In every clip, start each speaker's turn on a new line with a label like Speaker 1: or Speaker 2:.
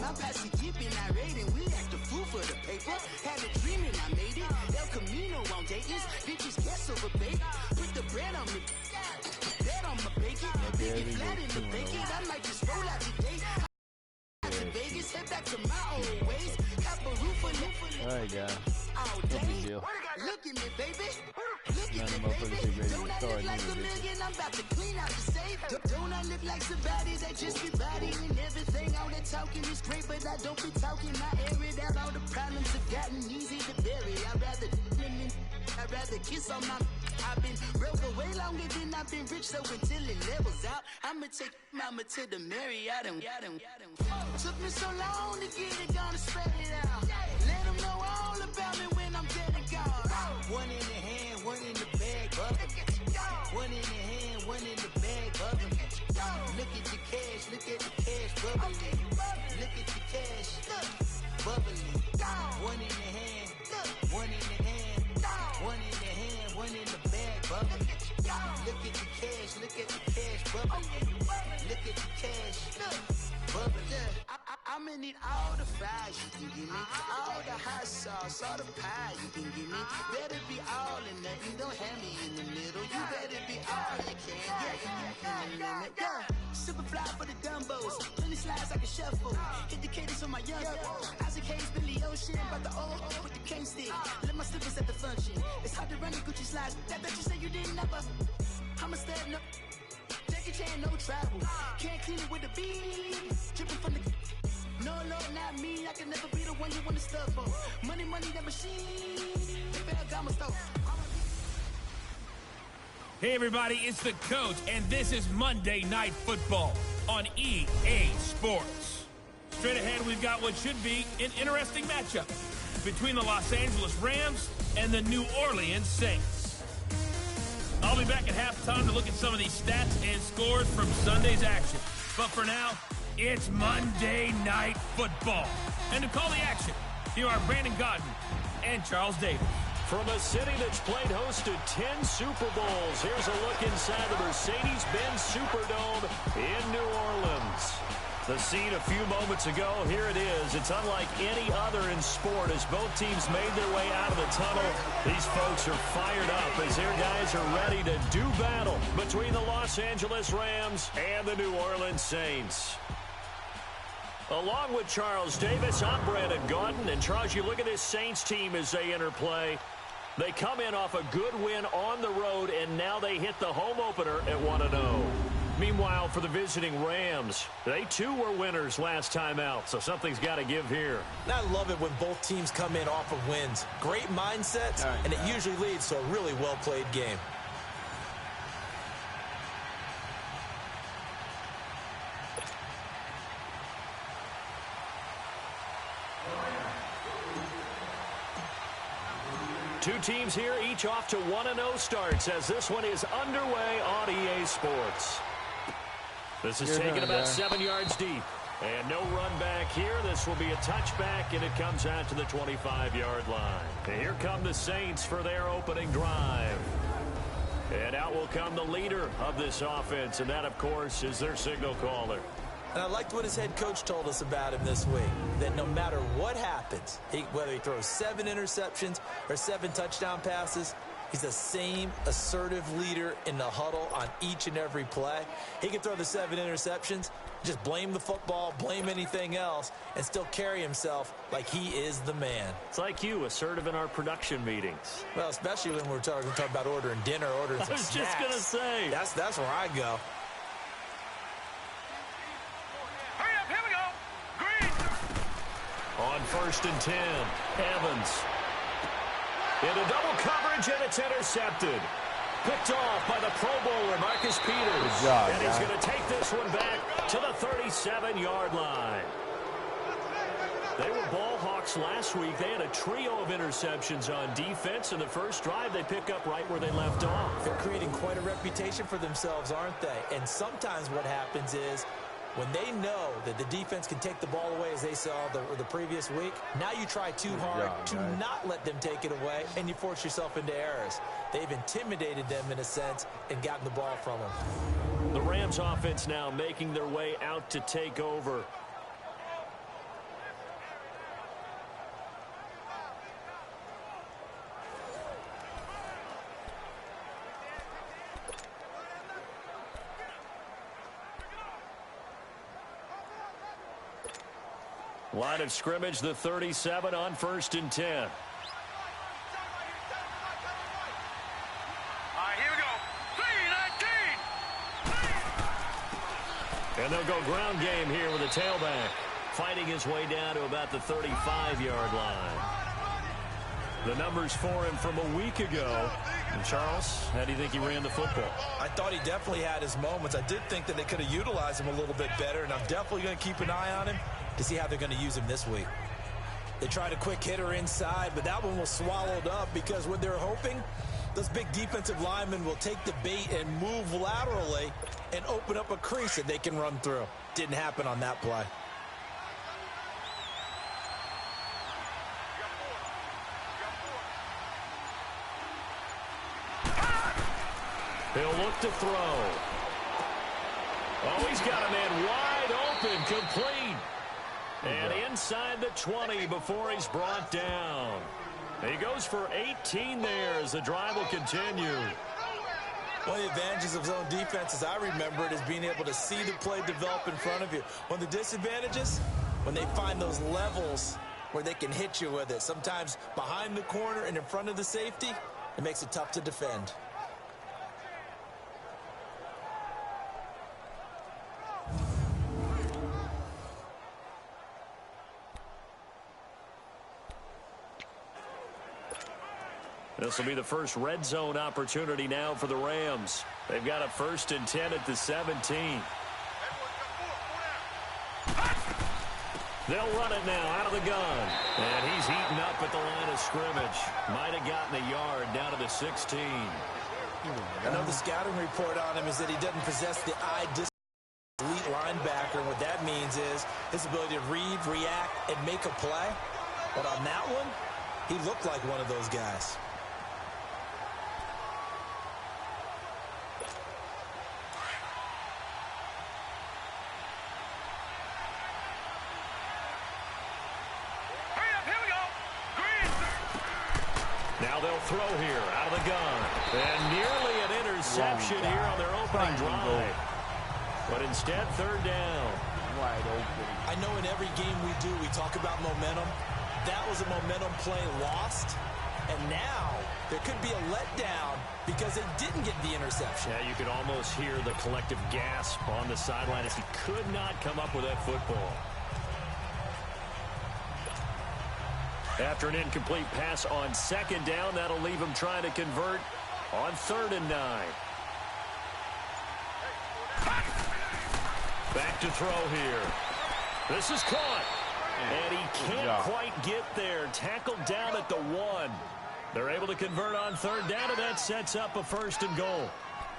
Speaker 1: My posse keeping irate and we act a fool for the paper. Had a dream and I made it. El Camino on Dayton's. Bitches guess over bait. Put the bread on me. Bet on my bacon. Big it flat in the bacon. I might just roll out today. To Vegas, head back to my old ways. Got a roof for
Speaker 2: Alright, guys.
Speaker 1: all
Speaker 2: No big
Speaker 1: day.
Speaker 2: deal.
Speaker 1: Look at me, baby. Look at me,
Speaker 2: motherfuckers
Speaker 1: baby.
Speaker 2: get ready to
Speaker 1: Don't I
Speaker 2: start
Speaker 1: look like a
Speaker 2: moving,
Speaker 1: million? I'm about to clean out the safe. Don't I look like somebody that just be bodying everything? All that talking is great, but I don't be talking. I air it out. All the problems have gotten easy to bury. I'd rather kiss on my. I've been broke way longer than I've been rich, so until it levels out, I'ma take mama to the Marriott and took me so long to get it, gonna spread it out. Let them know all about me when I'm dead and gone. One in the hand, one in the bag, bubbling. One in the hand, one in the bag, bubbling. Look at the cash, look at the cash, bubbling. Look at the cash, bubbling. One in the hand, one in the hand, one in the hand, one in the bag, bubbling. Look at the cash, look at the cash, bubbling. Look at the cash, bubbling. I'ma need all the fries you can give me, all the hot sauce, all the pie you can give me. Better be all in nothing, don't have me in the middle. You better be all you can, yeah. Super fly for the dumbos, plenty slides I can shuffle. Hit the cadence on my young Isaac Hayes, Billy Ocean, about the old with the cane stick. Let my slippers at the function. It's hard to run the Gucci slides. That you say you didn't never. I'm a stud, no. Jackie Chan, no travel. Can't clean it with the beat. Dripping from the. No, not me. I can never be the one you want to stuff for. Money, that machine.
Speaker 3: Hey everybody, it's the coach, and this is Monday Night Football on EA Sports. Straight ahead, we've got what should be an interesting matchup between the Los Angeles Rams and the New Orleans Saints. I'll be back at halftime to look at some of these stats and scores from Sunday's action. But for now, it's Monday Night Football. And to call the action, here are Brandon Godden and Charles Davis.
Speaker 4: From a city that's played host to 10 Super Bowls, here's a look inside the Mercedes-Benz Superdome in New Orleans. The scene a few moments ago, here it is. It's unlike any other in sport as both teams made their way out of the tunnel. These folks are fired up as their guys are ready to do battle between the Los Angeles Rams and the New Orleans Saints. Along with Charles Davis, I'm Brandon Godden. And Charles, you look at this Saints team as they interplay. They come in off a good win on the road, and now they hit the home opener at 1-0. Meanwhile, for the visiting Rams, they too were winners last time out, so something's got to give here.
Speaker 5: I love it when both teams come in off of wins. Great mindsets, and it usually leads to a really well-played game.
Speaker 4: Two teams here, each off to 1-0 starts as this one is underway on EA Sports. This is taken about 7 yards deep. And no run back here. This will be a touchback, and it comes out to the 25-yard line. And here come the Saints for their opening drive. And out will come the leader of this offense, and that, of course, is their signal caller.
Speaker 5: And I liked what his head coach told us about him this week, that no matter what happens, whether he throws 7 interceptions or 7 touchdown passes, he's the same assertive leader in the huddle on each and every play. He can throw the 7 interceptions, just blame the football, blame anything else, and still carry himself like he is the man.
Speaker 4: It's like you, assertive in our production meetings.
Speaker 5: Well, especially when we're talking about ordering dinner, ordering some snacks.
Speaker 4: I was just going to say.
Speaker 5: That's where I go.
Speaker 4: On 1st and 10, Evans. Into double coverage, and it's intercepted. Picked off by the Pro Bowler, Marcus Peters.
Speaker 2: Good job,
Speaker 4: and he's going to take this one back to the 37-yard line. They were ball hawks last week. They had a trio of interceptions on defense. In the first drive, they pick up right where they left off.
Speaker 5: They're creating quite a reputation for themselves, aren't they? And sometimes what happens is, when they know that the defense can take the ball away as they saw the previous week, now you try too hard to not let them take it away, and you force yourself into errors. They've intimidated them in a sense and gotten the ball from them.
Speaker 4: The Rams offense now making their way out to take over. Line of scrimmage, the 37 on 1st and 10.
Speaker 2: All right, here we go. 3-19.
Speaker 4: And they'll go ground game here with a tailback. Fighting his way down to about the 35-yard line. The numbers for him from a week ago. And Charles, how do you think he ran the football?
Speaker 5: I thought he definitely had his moments. I did think that they could have utilized him a little bit better, and I'm definitely going to keep an eye on him to see how they're going to use him this week. They tried a quick hitter inside, but that one was swallowed up because what they're hoping, those big defensive linemen will take the bait and move laterally and open up a crease that they can run through. Didn't happen on that play.
Speaker 4: He'll look to throw. Oh, he's got a man wide open, complete. And inside the 20 before he's brought down. He goes for 18 there as the drive will continue.
Speaker 5: One of the advantages of zone defense, as I remember it, is being able to see the play develop in front of you. One of the disadvantages, when they find those levels where they can hit you with it, sometimes behind the corner and in front of the safety, it makes it tough to defend.
Speaker 4: This will be the first red zone opportunity now for the Rams. They've got a 1st and 10 at the 17. They'll run it now out of the gun. And he's heating up at the line of scrimmage. Might have gotten a yard down to the 16.
Speaker 5: I know the scouting report on him is that he doesn't possess the eye elite linebacker. And what that means is his ability to read, react, and make a play. But on that one, he looked like one of those guys.
Speaker 4: Now they'll throw here out of the gun. And nearly an interception here on their opening drive. But instead, 3rd down.
Speaker 1: Wide open.
Speaker 5: I know in every game we do, we talk about momentum. That was a momentum play lost. And now there could be a letdown because they didn't get the interception.
Speaker 4: Yeah, you could almost hear the collective gasp on the sideline as he could not come up with that football. After an incomplete pass on 2nd down, that'll leave him trying to convert on 3rd and 9. Back to throw here. This is caught. And he can't quite get there. Tackled down at the 1. They're able to convert on 3rd down, and that sets up a 1st and goal.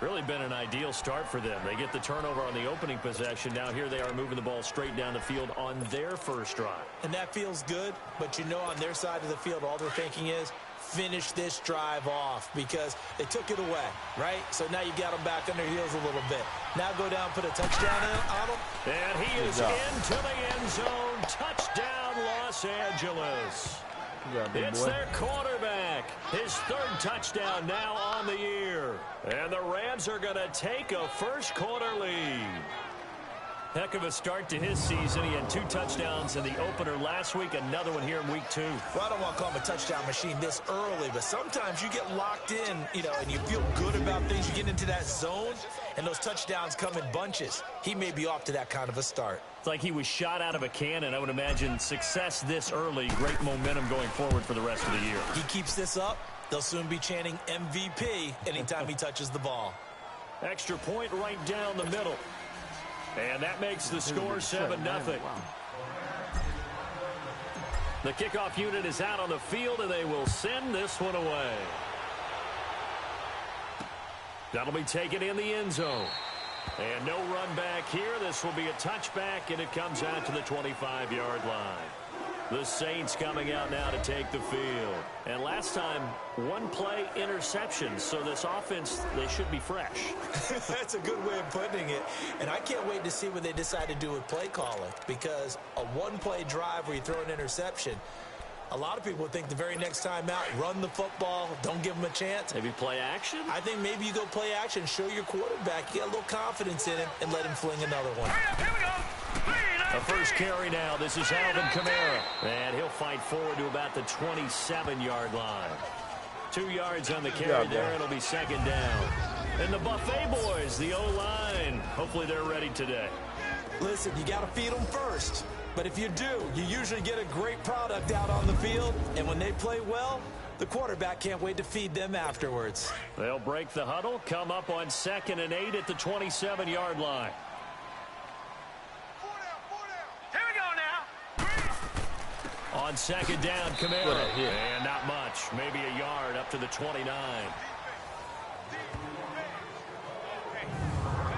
Speaker 4: Really been an ideal start for them. They get the turnover on the opening possession. Now here they are moving the ball straight down the field on their first drive.
Speaker 5: And that feels good, but you know on their side of the field, all they're thinking is finish this drive off because they took it away, right? So now you got them back on their heels a little bit. Now go down, put a touchdown on them.
Speaker 4: And he is into the end zone. Touchdown, Los Angeles. It's their quarterback. His 3rd touchdown now on the year. And the Rams are going to take a first-quarter lead. Heck of a start to his season. He had 2 touchdowns in the opener last week, another one here in week 2.
Speaker 5: Well, I don't want to call him a touchdown machine this early, but sometimes you get locked in, and you feel good about things. You get into that zone, and those touchdowns come in bunches. He may be off to that kind of a start.
Speaker 4: It's like he was shot out of a cannon. I would imagine success this early, great momentum going forward for the rest of the year.
Speaker 5: He keeps this up, they'll soon be chanting MVP anytime he touches the ball.
Speaker 4: Extra point right down the middle. And that makes the score 7-0. The kickoff unit is out on the field, and they will send this one away. That'll be taken in the end zone. And no run back here. This will be a touchback, and it comes out to the 25-yard line. The Saints coming out now to take the field. And last time, 1 play interception. So this offense, they should be fresh.
Speaker 5: That's a good way of putting it. And I can't wait to see what they decide to do with play calling. Because a 1-play drive where you throw an interception, a lot of people think the very next time out, run the football, don't give them a chance.
Speaker 4: Maybe play action?
Speaker 5: I think maybe you go play action, show your quarterback, you got a little confidence in him, and let him fling another one.
Speaker 4: A first carry now. This is Alvin Kamara. And he'll fight forward to about the 27-yard line. 2 yards on the carry there. It'll be second down. And the Buffet boys, the O-line, hopefully they're ready today.
Speaker 5: Listen, you got to feed them first. But if you do, you usually get a great product out on the field. And when they play well, the quarterback can't wait to feed them afterwards.
Speaker 4: They'll break the huddle, come up on 2nd and 8 at the 27-yard line.
Speaker 2: Here we go now.
Speaker 4: On 2nd down, Kamara. And not much, maybe a yard up to the 29.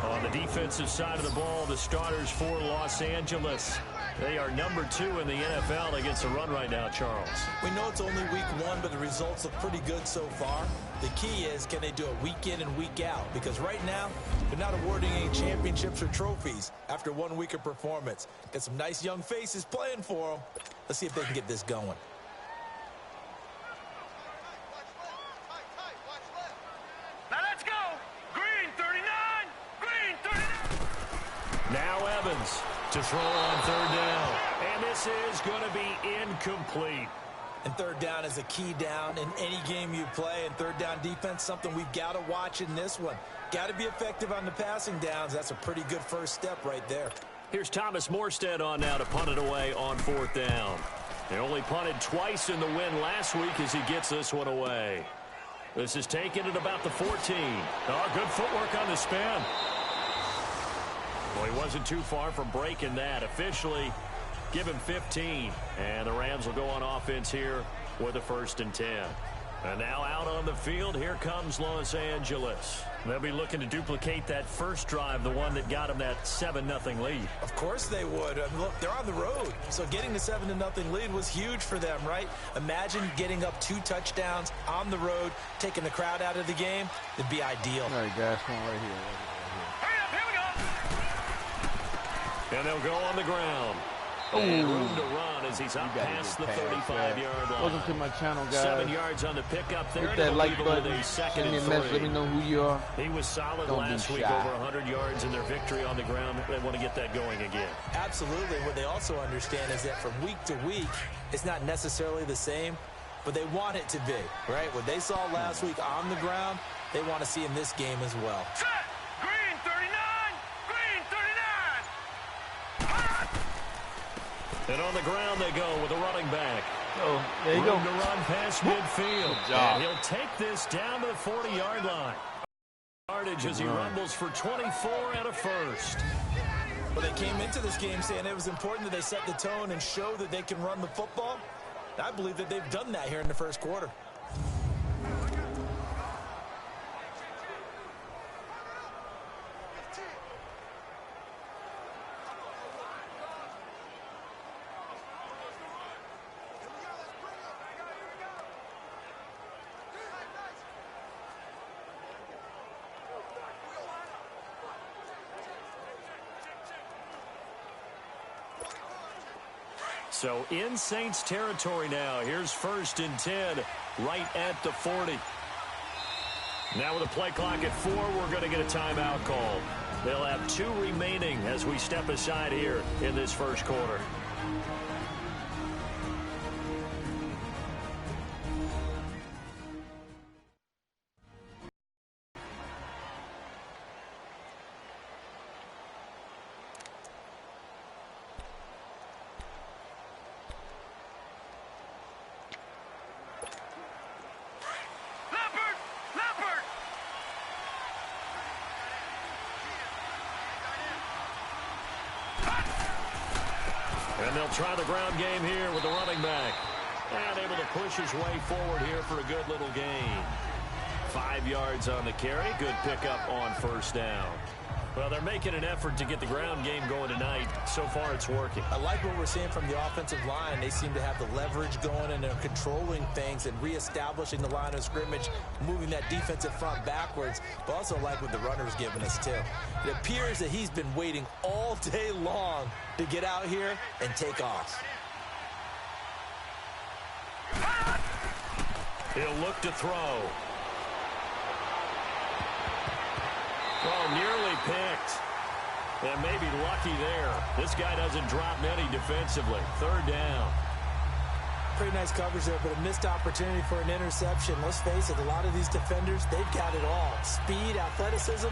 Speaker 4: On the defensive side of the ball, the starters for Los Angeles. They are number 2 in the NFL against the run right now, Charles.
Speaker 5: We know it's only week 1, but the results look pretty good so far. The key is, can they do it week in and week out? Because right now, they're not awarding any championships or trophies after 1 week of performance. Got some nice young faces playing for them. Let's see if they can get this going.
Speaker 2: Now let's go. Green 39. Green 39.
Speaker 4: Now Evans to throw on 3rd down. And this is going to be incomplete.
Speaker 5: And 3rd down is a key down in any game you play. And 3rd down defense, something we've got to watch in this one. Got to be effective on the passing downs. That's a pretty good first step right there.
Speaker 4: Here's Thomas Morstead on now to punt it away on 4th down. They only punted twice in the win last week as he gets this one away. This is taken at about the 14. Oh, good footwork on the spin. Well, he wasn't too far from breaking that. Officially, give him 15. And the Rams will go on offense here with a 1st and 10. And now out on the field, here comes Los Angeles. They'll be looking to duplicate that first drive, the one that got them that 7-0 lead.
Speaker 5: Of course they would. Look, they're on the road. So getting the 7-0 lead was huge for them, right? Imagine getting up 2 touchdowns on the road, taking the crowd out of the game. It'd be ideal.
Speaker 6: All right, guys, come on right here.
Speaker 2: Hurry up, here we go.
Speaker 4: And they'll go on the ground. And room to run as he's up past the 35-yard line.
Speaker 6: Welcome to my channel, guys.
Speaker 4: 7 yards on the pickup there.
Speaker 6: Hit that like button. Send me a message. Let me know who you are.
Speaker 4: He was solid last week, over 100 yards in their victory on the ground. They want to get that going again.
Speaker 5: Absolutely. What they also understand is that from week to week, it's not necessarily the same, but they want it to be, right? What they saw last week on the ground, they want to see in this game as well.
Speaker 2: Set. Green 39. Green 39.
Speaker 4: And on the ground they go with a running back.
Speaker 6: Oh, there you go.
Speaker 4: Room to run past midfield.
Speaker 6: Good job.
Speaker 4: And he'll take this down to the 40-yard line. Yardage as he rumbles for 24 and a 1st.
Speaker 5: Well, they came into this game saying it was important that they set the tone and show that they can run the football. And I believe that they've done that here in the first quarter.
Speaker 4: So in Saints territory now. Here's 1st and 10 right at the 40. Now with a play clock at 4, we're going to get a timeout called. They'll have 2 remaining as we step aside here in this first quarter. And they'll try the ground game here with the running back. And able to push his way forward here for a good little gain. 5 yards on the carry. Good pickup on 1st down. Well, they're making an effort to get the ground game going tonight. So far, it's working.
Speaker 5: I like what we're seeing from the offensive line. They seem to have the leverage going, and they're controlling things and reestablishing the line of scrimmage, moving that defensive front backwards, but also like what the runner's giving us, too. It appears that he's been waiting all day long to get out here and take off.
Speaker 4: He'll look to throw. Oh, nearly picked. And maybe lucky there. This guy doesn't drop many defensively. Third down.
Speaker 5: Pretty nice coverage there, but a missed opportunity for an interception. Let's face it, a lot of these defenders, they've got it all. Speed, athleticism,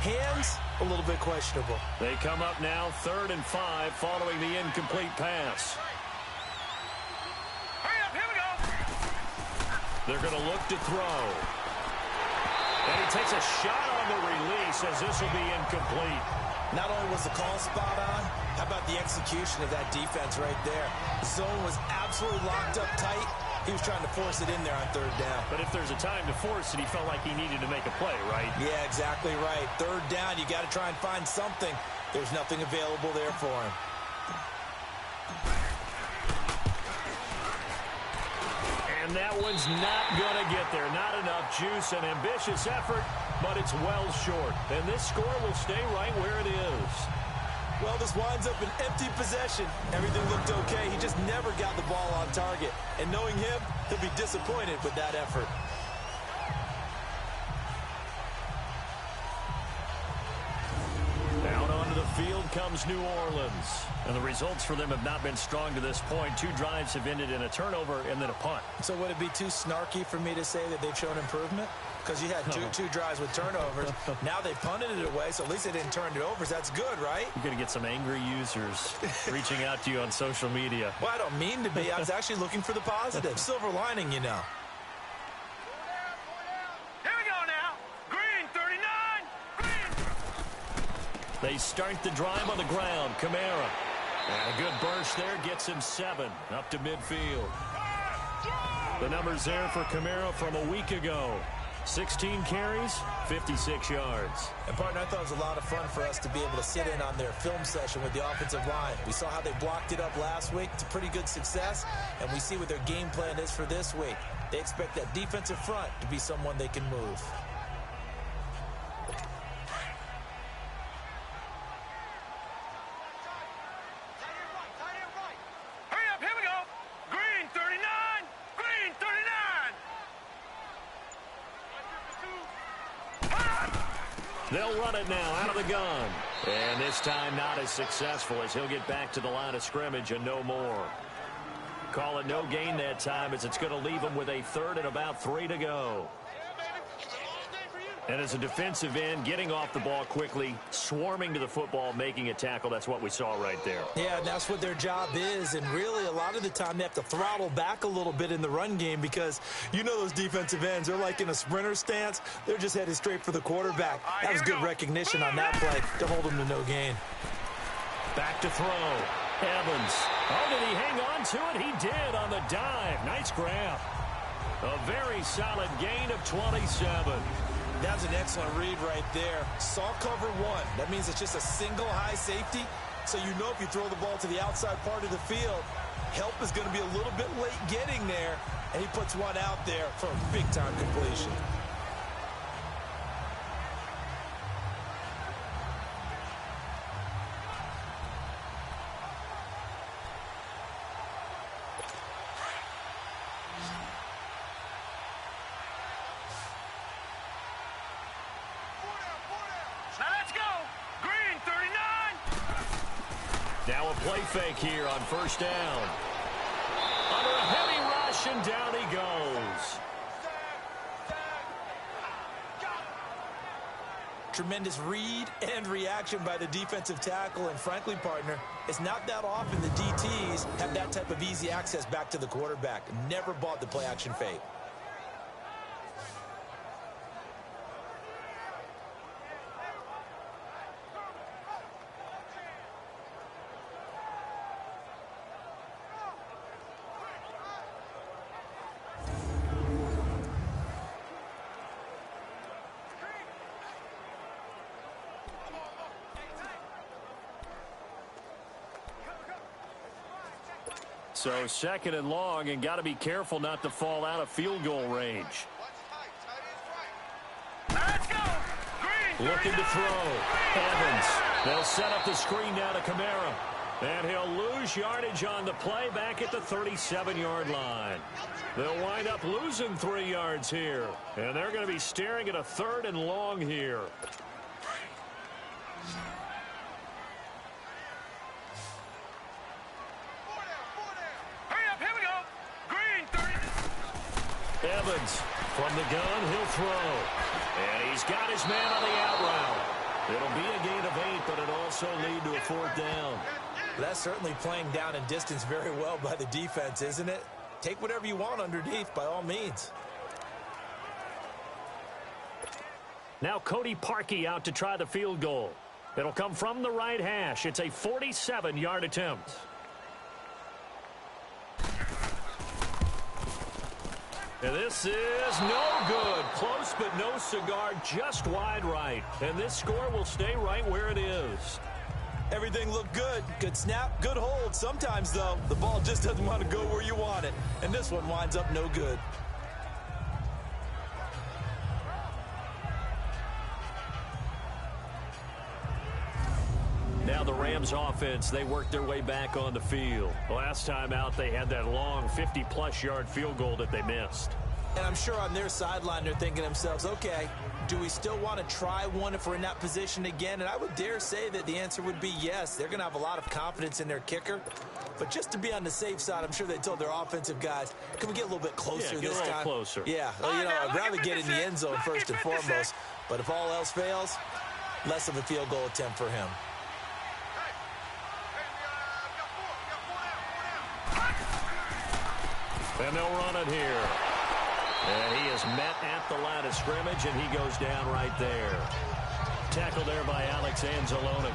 Speaker 5: hands, a little bit questionable.
Speaker 4: They come up now 3rd and 5 following the incomplete pass.
Speaker 2: Hurry up, here we go.
Speaker 4: They're going to look to throw. And he takes a shot on the release as this will be incomplete.
Speaker 5: Not only was the call spot on, how about the execution of that defense right there? The zone was absolutely locked up tight. He was trying to force it in there on 3rd down.
Speaker 4: But if there's a time to force it, he felt like he needed to make a play, right?
Speaker 5: Yeah, exactly right. 3rd down, you got to try and find something. There's nothing available there for him.
Speaker 4: And that one's not going to get there. Not enough juice, an ambitious effort, but it's well short. And this score will stay right where it is.
Speaker 5: Well, this winds up an empty possession. Everything looked okay. He just never got the ball on target. And knowing him, he'll be disappointed with that effort.
Speaker 4: Out onto the field comes New Orleans. And the results for them have not been strong to this point. 2 drives have ended in a turnover and then a punt.
Speaker 5: So would it be too snarky for me to say that they've shown improvement? Because you had two drives with turnovers. Now they punted it away, so at least they didn't turn it over. So that's good, right?
Speaker 4: You're going to get some angry users reaching out to you on social media.
Speaker 5: Well, I don't mean to be. I was actually looking for the positive. Silver lining, you know.
Speaker 2: Here we go now. Green 39. Green.
Speaker 4: They start the drive on the ground. Kamara. And a good burst there gets him 7 up to midfield. The numbers there for Kamara from a week ago. 16 carries, 56 yards.
Speaker 5: And, partner, I thought it was a lot of fun for us to be able to sit in on their film session with the offensive line. We saw how they blocked it up last week to pretty good success, and we see what their game plan is for this week. They expect that defensive front to be someone they can move.
Speaker 2: Hurry up, here we go. Green 39. Green 39.
Speaker 4: They'll run it now out of the gun. And this time not as successful as he'll get back to the line of scrimmage and no more. Call it no gain that time as it's going to leave him with a 3rd and about 3 to go. And as a defensive end, getting off the ball quickly, swarming to the football, making a tackle, that's what we saw right there.
Speaker 5: Yeah, and that's what their job is. And really, a lot of the time, they have to throttle back a little bit in the run game because you know those defensive ends, they're like in a sprinter stance. They're just headed straight for the quarterback. That was good recognition on that play to hold them to no gain.
Speaker 4: Back to throw. Evans. Oh, did he hang on to it? He did on the dive. Nice grab. A very solid gain of 27.
Speaker 5: That's an excellent read right there. Saw cover 1. That means it's just a single high safety. So you know if you throw the ball to the outside part of the field, help is going to be a little bit late getting there. And he puts one out there for a big-time completion.
Speaker 2: Now let's go. Green 39.
Speaker 4: Now a play fake here on 1st down. Under a heavy rush, and down he goes.
Speaker 5: Tremendous read and reaction by the defensive tackle. And frankly, partner, it's not that often the DTs have that type of easy access back to the quarterback. Never bought the play action fake.
Speaker 4: So 2nd and long, and got to be careful not to fall out of field goal range.
Speaker 2: Now let's go. Green 39.
Speaker 4: Looking to throw. Evans. They'll set up the screen now to Kamara. And he'll lose yardage on the play back at the 37-yard line. They'll wind up losing 3 yards here. And they're going to be staring at a 3rd and long here. Evans from the gun, he'll throw. And he's got his man on the out route. It'll be a gain of 8, but it'll also lead to a 4th down.
Speaker 5: That's certainly playing down and distance very well by the defense, isn't it? Take whatever you want underneath, by all means.
Speaker 4: Now Cody Parkey out to try the field goal. It'll come from the right hash. It's a 47-yard attempt. And this is no good. Close, but no cigar, just wide right. And this score will stay right where it is.
Speaker 5: Everything looked good. Good snap, good hold. Sometimes, though, the ball just doesn't want to go where you want it. And this one winds up no good.
Speaker 4: Now the Rams offense, they worked their way back on the field. Last time out, they had that long 50-plus yard field goal that they missed.
Speaker 5: And I'm sure on their sideline, they're thinking to themselves, okay, do we still want to try one if we're in that position again? And I would dare say that the answer would be yes. They're going to have a lot of confidence in their kicker. But just to be on the safe side, I'm sure they told their offensive guys, can we get a little bit closer this time?
Speaker 4: Get a little closer.
Speaker 5: Yeah, well, you know, I'd rather get in the end zone first and foremost. But if all else fails, less of a field goal attempt for him.
Speaker 4: And they'll run it here. And he is met at the line of scrimmage, and he goes down right there. Tackled there by Alex Anzalone.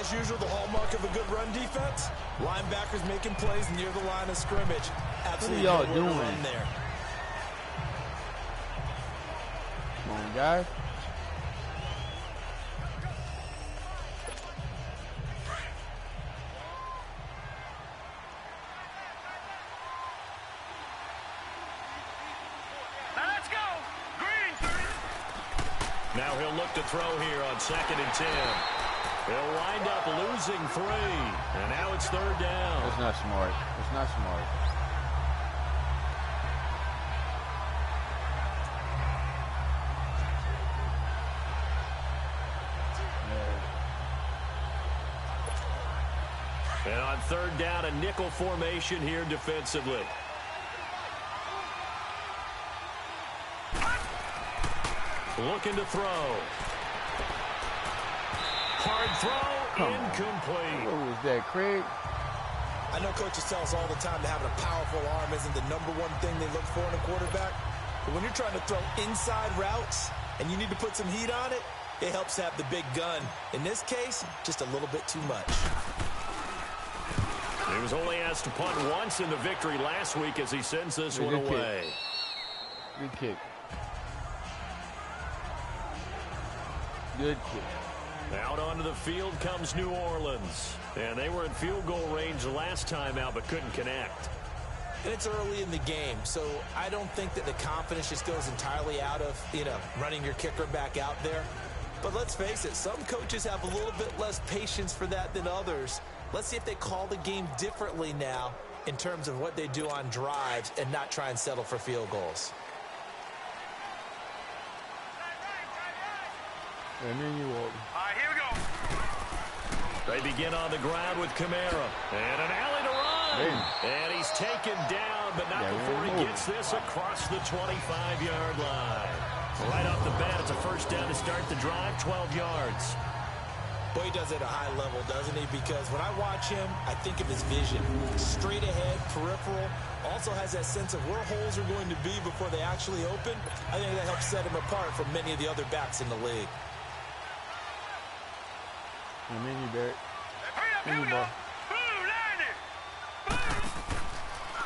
Speaker 5: As usual, the hallmark of a good run defense, linebackers making plays near the line of scrimmage. Absolutely
Speaker 6: what are y'all doing?
Speaker 5: Run there.
Speaker 6: Come on, guys.
Speaker 4: Now he'll look to throw here on 2nd and 10. He'll wind up losing 3. And now it's 3rd down.
Speaker 6: That's not smart. That's not smart.
Speaker 4: Yeah. And on 3rd down, a nickel formation here defensively. Looking to throw. Hard throw, incomplete.
Speaker 6: What was that, Craig?
Speaker 5: I know coaches tell us all the time that having a powerful arm isn't the #1 thing they look for in a quarterback. But when you're trying to throw inside routes and you need to put some heat on it, it helps have the big gun. In this case, just a little bit too much.
Speaker 4: He was only asked to punt once in the victory last week as he sends this one away.
Speaker 6: Good kick. Good kick.
Speaker 4: Out onto the field comes New Orleans. And they were in field goal range last time out but couldn't connect.
Speaker 5: And it's early in the game, so I don't think that the confidence just goes entirely out of, running your kicker back out there. But let's face it, some coaches have a little bit less patience for that than others. Let's see if they call the game differently now in terms of what they do on drives and not try and settle for field goals.
Speaker 6: And then you walk.
Speaker 2: All right, here we go.
Speaker 4: They begin on the ground with Kamara. And an alley to run. And he's taken down, but not before he gets this across the 25-yard line. Right off the bat, it's a 1st down to start the drive, 12 yards.
Speaker 5: Boy, he does it at a high level, doesn't he? Because when I watch him, I think of his vision. Straight ahead, peripheral. Also has that sense of where holes are going to be before they actually open. I think that helps set him apart from many of the other backs in the league.
Speaker 6: And then you back.
Speaker 2: Here we go.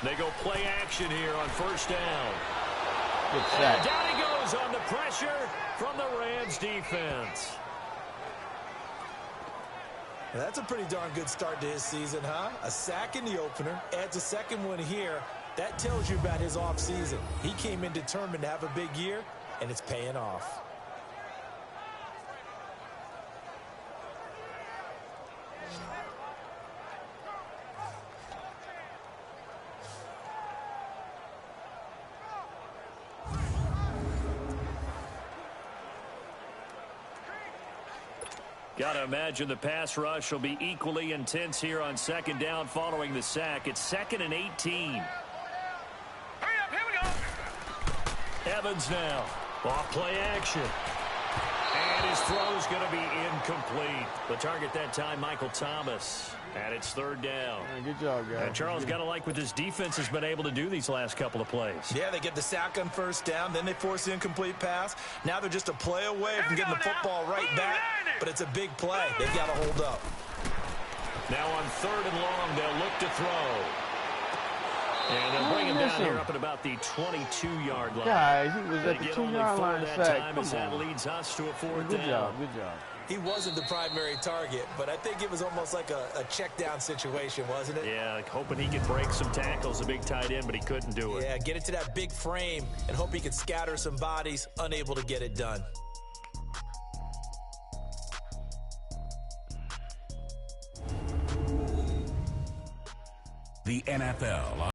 Speaker 4: They go play action here on 1st down.
Speaker 6: Good sack.
Speaker 4: And down he goes on the pressure from the Rams defense.
Speaker 5: That's a pretty darn good start to his season, huh? A sack in the opener, adds a 2nd one here. That tells you about his offseason. He came in determined to have a big year, and it's paying off.
Speaker 4: Got to imagine the pass rush will be equally intense here on 2nd down following the sack. It's 2nd and 18.
Speaker 2: Hurry up, here we go.
Speaker 4: Evans now. Off play action. And his throw is going to be incomplete. The target that time, Michael Thomas. And it's third down.
Speaker 6: Yeah, good job, guys.
Speaker 4: And Charles got to like what this defense has been able to do these last couple of plays.
Speaker 5: Yeah, they get the sack on first down, then they force the incomplete pass. Now they're just a play away from getting the football right back, but it's a big play. They've got to hold up.
Speaker 4: Now on third and long, they'll look to throw. And they'll bring him down here up at about the 22-yard line.
Speaker 6: Guys, he was at the 2-yard line sack.
Speaker 4: As that leads us to a fourth
Speaker 6: down.
Speaker 4: down.
Speaker 6: Good job, good job.
Speaker 5: He wasn't the primary target, but I think it was almost like a check down situation, wasn't it?
Speaker 4: Yeah, like hoping he could break some tackles, a big tight end, but he couldn't do it.
Speaker 5: Yeah, get it to that big frame and hope he could scatter some bodies, unable to get it done.
Speaker 7: The NFL on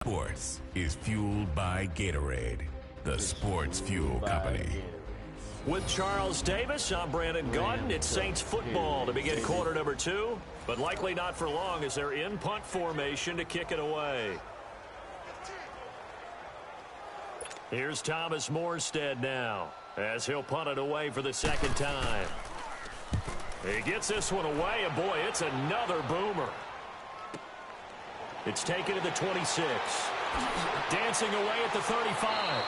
Speaker 7: Sports is fueled by Gatorade, the sports fuel company.
Speaker 4: With Charles Davis, I'm Brandon Gaudin. It's Saints football to begin quarter number 2, but likely not for long as they're in punt formation to kick it away. Here's Thomas Morstead now as he'll punt it away for the second time. He gets this one away, and boy, it's another boomer. It's taken to the 26. Dancing away at the 35.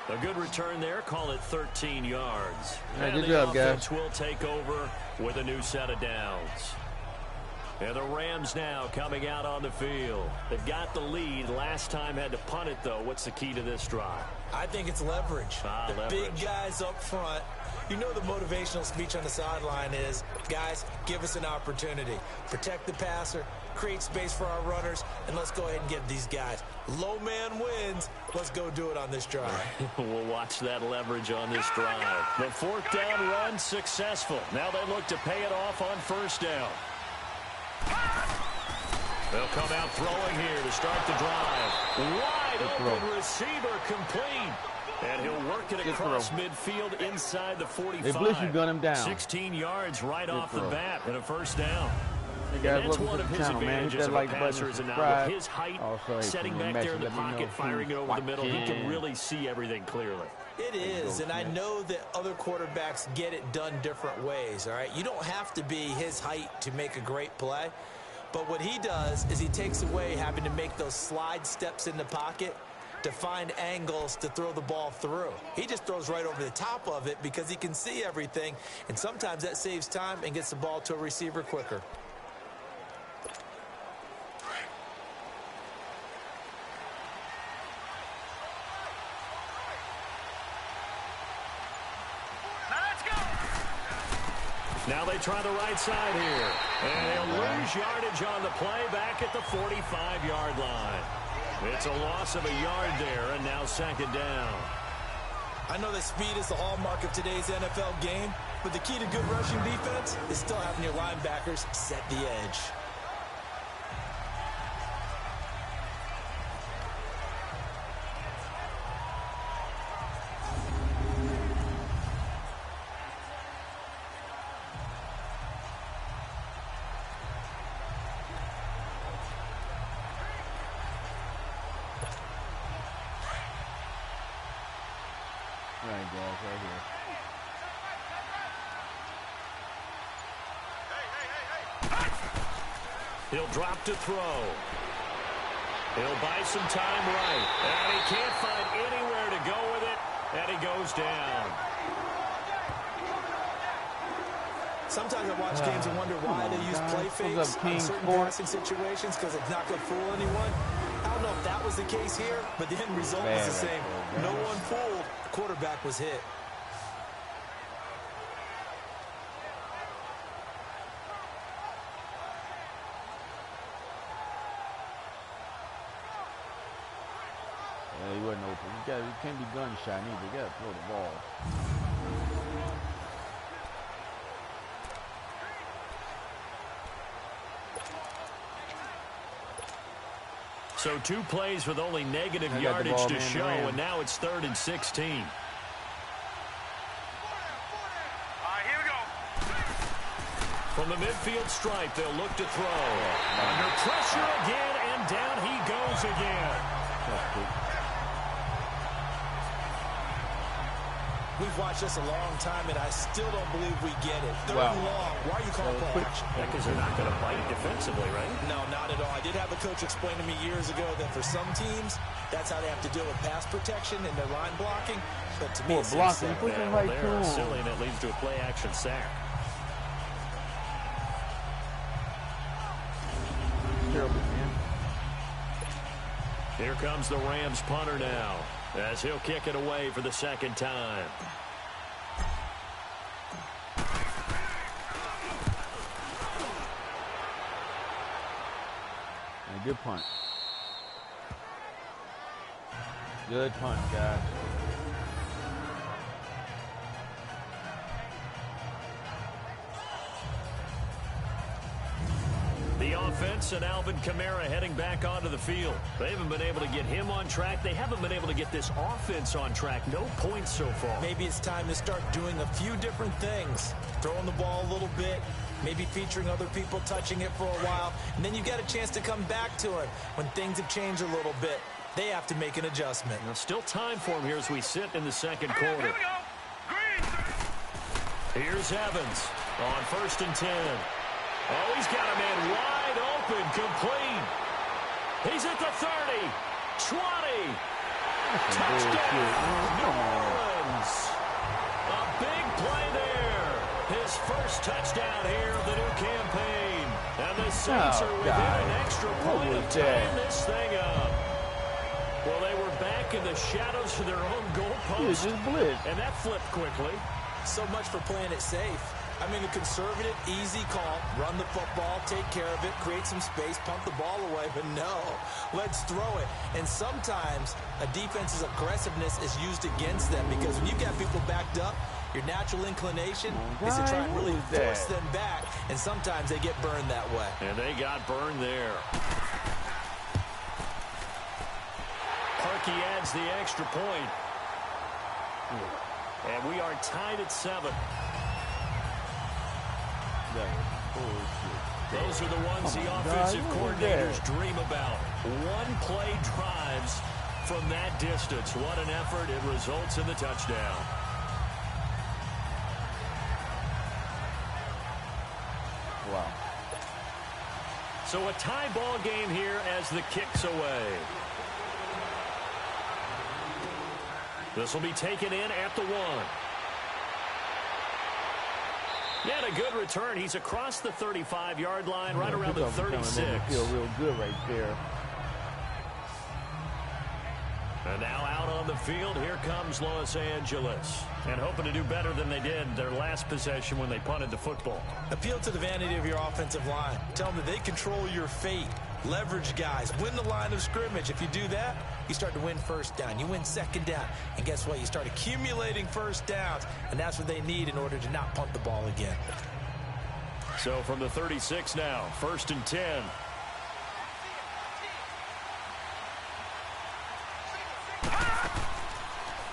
Speaker 4: A good return there. Call it 13 yards.
Speaker 6: Yeah,
Speaker 4: and
Speaker 6: good
Speaker 4: the
Speaker 6: job, guys.
Speaker 4: offense will take over with a new set of downs. And the Rams now coming out on the field. They've got the lead. Last time had to punt it, though. What's the key to this drive?
Speaker 5: I think it's leverage. The big guys up front. You know the motivational speech on the sideline is, guys, give us an opportunity. Protect the passer, create space for our runners, and let's go ahead and get these guys. Low man wins. Let's go do it on this drive.
Speaker 4: We'll watch that leverage on this drive. The fourth down run successful. Now they look to pay it off on first down. They'll come out throwing here to start the drive. Wide open receiver complete. And he'll work it across midfield inside the 45.
Speaker 6: They blitz you, gun him down.
Speaker 4: 16 yards right off the bat and a first down.
Speaker 6: Hey guys,
Speaker 4: And that's
Speaker 6: welcome
Speaker 4: one
Speaker 6: to
Speaker 4: of
Speaker 6: the
Speaker 4: his
Speaker 6: channel, man. Hit
Speaker 4: advantages
Speaker 6: that
Speaker 4: of
Speaker 6: like
Speaker 4: a
Speaker 6: button,
Speaker 4: passer is now
Speaker 6: subscribe.
Speaker 4: with his height,
Speaker 6: Also,
Speaker 4: setting back there in the pocket, firing it over the middle. He can really see everything clearly.
Speaker 5: It is, and I know that other quarterbacks get it done different ways, all right? You don't have to be his height to make a great play, but what he does is he takes away having to make those slide steps in the pocket to find angles to throw the ball through. He just throws right over the top of it because he can see everything, and sometimes that saves time and gets the ball to a receiver quicker.
Speaker 4: Now they try the right side here. And they'll lose yardage on the play back at the 45-yard line. It's a loss of a yard there, and now second down.
Speaker 5: I know that speed is the hallmark of today's NFL game, but the key to good rushing defense is still having your linebackers set the edge.
Speaker 6: Right, guys, right here.
Speaker 4: He'll drop to throw. He'll buy some time right. And he can't find anywhere to go with it. And he goes down.
Speaker 5: Sometimes I watch games and wonder why they use play fakes in certain passing situations because it's not going to fool anyone. I don't know if that was the case here, but the end result was the same. No one fooled. The quarterback was hit.
Speaker 6: Yeah, he wasn't open. You can't be gun shy either. You got to throw the ball.
Speaker 4: So 2 plays with only negative yardage to show, and now it's 3rd and 16.
Speaker 2: All right, here we go.
Speaker 4: From the midfield stripe, they'll look to throw. Under pressure again, and down he goes again.
Speaker 5: We've watched this a long time, and I still don't believe we get it. Third and long. Why are you calling play action?
Speaker 4: Because they're not going to bite defensively, right?
Speaker 5: No, not at all. I did have a coach explain to me years ago that for some teams, that's how they have to deal with pass protection and their line blocking. But to me, it's
Speaker 6: blocking.
Speaker 4: They're silly, and it leads to a play-action sack.
Speaker 6: Terrible, man.
Speaker 4: Here comes the Rams punter now, as he'll kick it away for the second time.
Speaker 6: Good punt. Good punt, guys.
Speaker 4: The offense and Alvin Kamara heading back onto the field. They haven't been able to get him on track. They haven't been able to get this offense on track. No points so far.
Speaker 5: Maybe it's time to start doing a few different things. Throwing the ball a little bit, maybe featuring other people touching it for a while, and then you get a chance to come back to it when things have changed a little bit. They have to make an adjustment.
Speaker 4: Now, still time for him here as we sit in the second quarter.
Speaker 2: Here we go. Green.
Speaker 4: Here's Evans on 1st and 10. Oh, he's got a man wide open, complete. He's at the 30, 20. Touchdown, New Orleans. A big play there. His first touchdown here of the new campaign. And the Saints are within an extra point of tying this thing up. Well, they were back in the shadows of their own goalpost. And that flipped quickly.
Speaker 5: So much for playing it safe. I mean, a conservative, easy call, run the football, take care of it, create some space, pump the ball away, but no, let's throw it. And sometimes a defense's aggressiveness is used against them because when you've got people backed up, your natural inclination is to try and really force them back, and sometimes they get burned that way.
Speaker 4: And they got burned there. Parkey adds the extra point. And we are tied at 7. Those are the ones the offensive coordinators dream about. One-play drives from that distance. What an effort. It results in the touchdown.
Speaker 6: Wow.
Speaker 4: So a tie ball game here as the kick's away. This will be taken in at the 1. Yeah, a good return. He's across the 35-yard line, right around the 36.
Speaker 6: Feel real good right there.
Speaker 4: And now out on the field, here comes Los Angeles. And hoping to do better than they did their last possession when they punted the football.
Speaker 5: Appeal to the vanity of your offensive line. Tell them that they control your fate. Leverage guys. Win the line of scrimmage. If you do that, you start to win first down. You win second down. And guess what? You start accumulating first downs. And that's what they need in order to not punt the ball again.
Speaker 4: So from the 36 now, 1st and 10.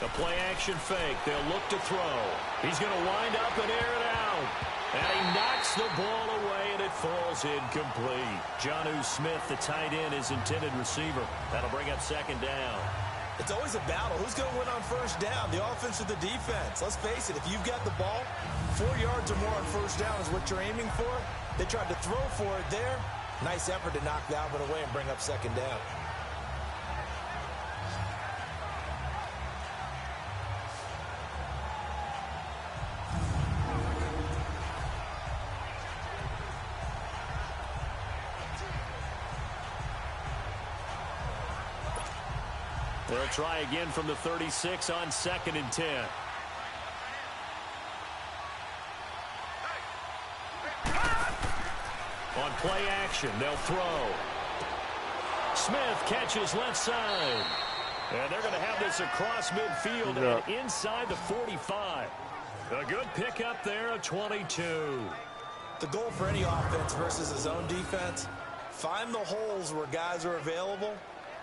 Speaker 4: The play-action fake. They'll look to throw. He's going to wind up and air it out. And he knocks the ball away, and it falls incomplete. Jonnu Smith, the tight end, his intended receiver. That'll bring up second down.
Speaker 5: It's always a battle. Who's going to win on first down, the offense or the defense? Let's face it, if you've got the ball, 4 yards or more on first down is what you're aiming for. They tried to throw for it there. Nice effort to knock that one away and bring up second down.
Speaker 4: They'll try again from the 36 on 2nd and 10. On play action, they'll throw. Smith catches left side. And they're going to have this across midfield and inside the 45. A good pickup there at 22.
Speaker 5: The goal for any offense versus his own defense, find the holes where guys are available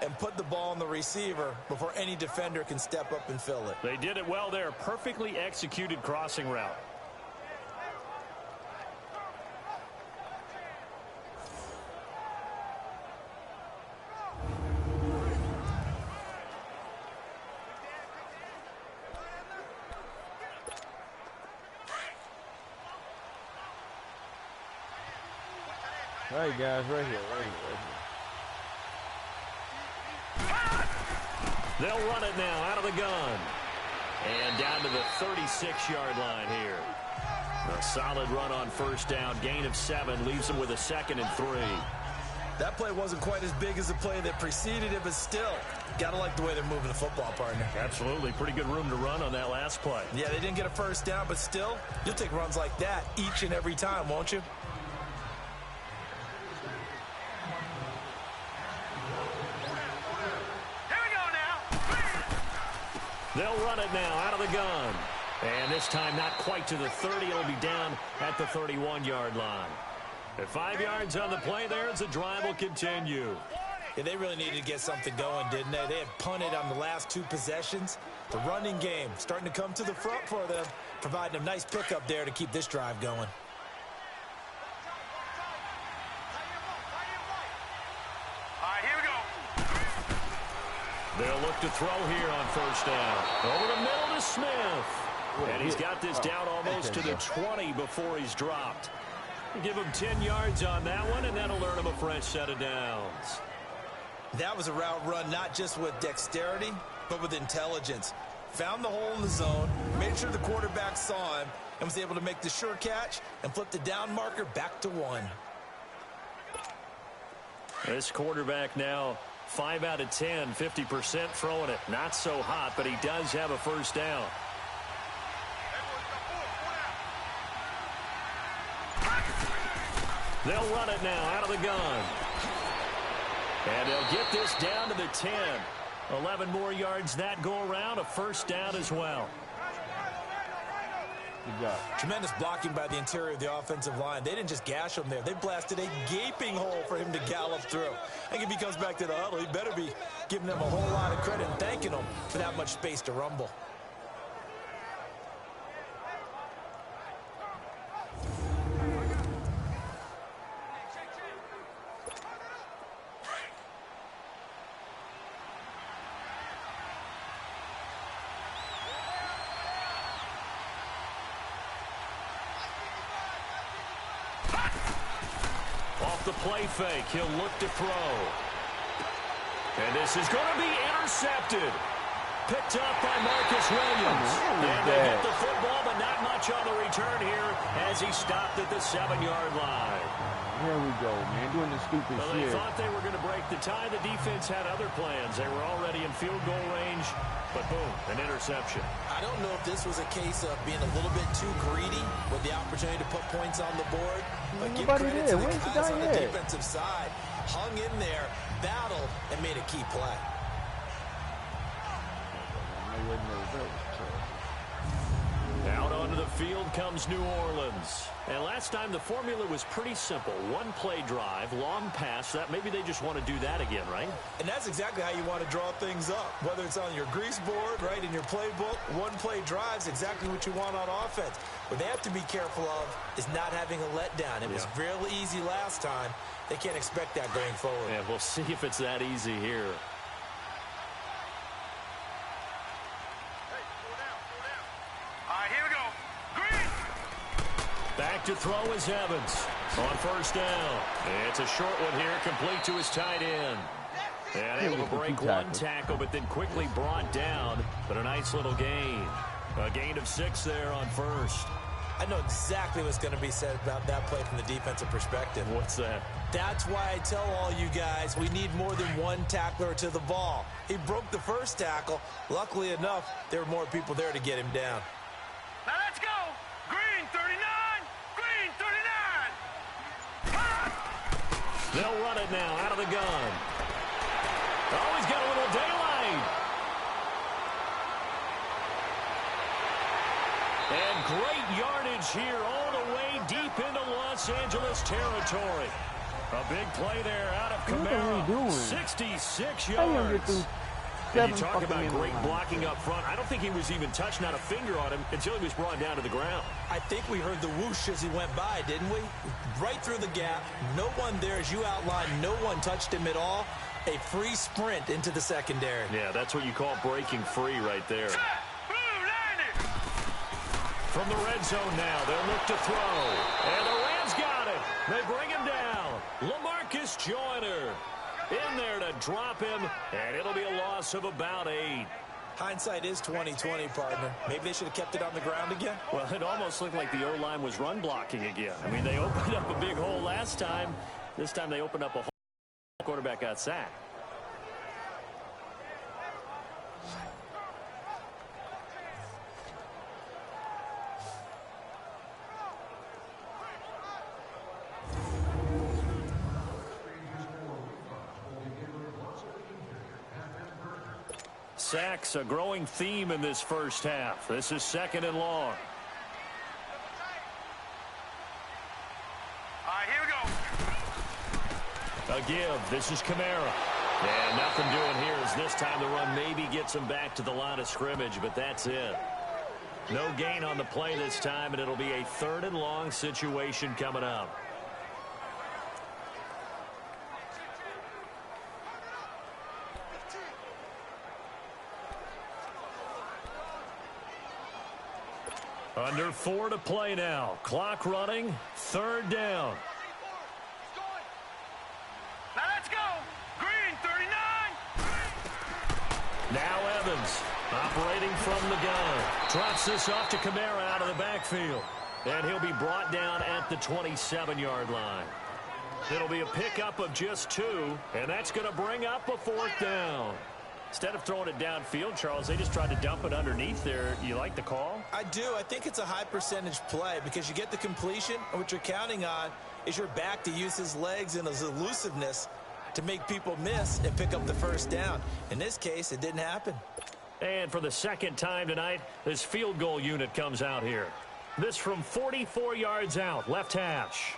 Speaker 5: and put the ball on the receiver before any defender can step up and fill it.
Speaker 4: They did it well there. Perfectly executed crossing route.
Speaker 6: Right, guys, right here, right here.
Speaker 4: They'll run it now out of the gun. And down to the 36-yard line here. A solid run on first down. Gain of 7 leaves them with a 2nd and 3.
Speaker 5: That play wasn't quite as big as the play that preceded it, but still, gotta like the way they're moving the football, partner.
Speaker 4: Absolutely. Pretty good room to run on that last play.
Speaker 5: Yeah, they didn't get a first down, but still, you'll take runs like that each and every time, won't you?
Speaker 2: Here we go now.
Speaker 4: They'll run it now out of the gun. And this time not quite to the 30. It'll be down at the 31-yard line. At 5 yards on the play there as the drive will continue.
Speaker 5: Yeah, they really needed to get something going, didn't they? They had punted on the last 2 possessions. The running game starting to come to the front for them, providing a nice pickup there to keep this drive going.
Speaker 2: All right, here we go.
Speaker 4: They'll look to throw here on first down. Over the middle to Smith. And he's got this down almost to the 20 before he's dropped. Give him 10 yards on that one, and that'll earn him a fresh set of downs.
Speaker 5: That was a route run not just with dexterity, but with intelligence. Found the hole in the zone, made sure the quarterback saw him, and was able to make the sure catch and flip the down marker back to 1.
Speaker 4: This quarterback now 5 out of 10, 50% throwing it. Not so hot, but he does have a first down. They'll run it now out of the gun. And they'll get this down to the 10. 11 more yards that go around, a first down as well.
Speaker 6: Good job.
Speaker 5: Tremendous blocking by the interior of the offensive line. They didn't just gash him there. They blasted a gaping hole for him to gallop through. I think if he comes back to the huddle, he better be giving them a whole lot of credit and thanking them for that much space to rumble.
Speaker 4: The play fake. He'll look to throw. And this is going to be intercepted. Picked up by Marcus Williams. And they get the football, but not much on the return here as he stopped at the 7-yard line.
Speaker 6: Here we go, man. Doing the stupid
Speaker 4: Well,
Speaker 6: shit.
Speaker 4: they thought they were going to break the tie. The defense had other plans. They were already in field goal range, but boom, an interception.
Speaker 5: I don't know if this was a case of being a little bit too greedy with the opportunity to put points on the board, but give credit to the guys on the defensive side. Hung in there, battled, and made a key play.
Speaker 4: Out onto the field comes New Orleans. And last time the formula was pretty simple. One play drive, long pass. That maybe they just want to do that again, right?
Speaker 5: And that's exactly how you want to draw things up. Whether it's on your grease board, right, in your playbook, one play drive's exactly what you want on offense. What they have to be careful of is not having a letdown. It was real easy last time. They can't expect that going forward.
Speaker 4: Yeah, we'll see if it's that easy here. Back to throw is Evans on first down. It's a short one here, complete to his tight end. And able to break one tackle, but then quickly brought down. But a nice little gain. A gain of 6 there on first.
Speaker 5: I know exactly what's going to be said about that play from the defensive perspective.
Speaker 4: What's that?
Speaker 5: That's why I tell all you guys we need more than one tackler to the ball. He broke the first tackle. Luckily enough, there were more people there to get him down.
Speaker 2: Now let's go. Green 39. Green 39.
Speaker 4: They'll run it now out of the gun. Oh, he's got a little daylight. And great yardage here all the way deep into Los Angeles territory. A big play there out of Camaro. 66 yards. And you talk about great blocking up front. I don't think he was even touched, not a finger on him, until he was brought down to the ground.
Speaker 5: I think we heard the whoosh as he went by, didn't we? Right through the gap. No one there, as you outlined, no one touched him at all. A free sprint into the secondary.
Speaker 4: Yeah, that's what you call breaking free right there. From the red zone now, they'll look to throw. And the Rams got it. They bring him down. Marcus Joyner in there to drop him, and it'll be a loss of about 8.
Speaker 5: Hindsight is 20/20, partner. Maybe they should have kept it on the ground again.
Speaker 4: Well, it almost looked like the O-line was run blocking again. I mean, they opened up a big hole last time. This time they opened up a hole. Quarterback got sacked. Sacks, a growing theme in this first half. This is 2nd and long.
Speaker 2: All right, here we go.
Speaker 4: A give. This is Kamara. And nothing doing here as this time the run maybe gets him back to the line of scrimmage, but that's it. No gain on the play this time, and it'll be a 3rd and long situation coming up. Under 4 to play now. Clock running. 3rd down.
Speaker 2: Now let's go. Green, 39.
Speaker 4: Now Evans operating from the gun. Drops this off to Kamara out of the backfield. And he'll be brought down at the 27-yard line. It'll be a pickup of just 2, and that's going to bring up a 4th down. Instead of throwing it downfield, Charles, they just tried to dump it underneath there. You like the call?
Speaker 5: I do. I think it's a high percentage play because you get the completion, and what you're counting on is your back to use his legs and his elusiveness to make people miss and pick up the 1st down. In this case, it didn't happen.
Speaker 4: And for the 2nd time tonight, this field goal unit comes out here. This from 44 yards out, left hash.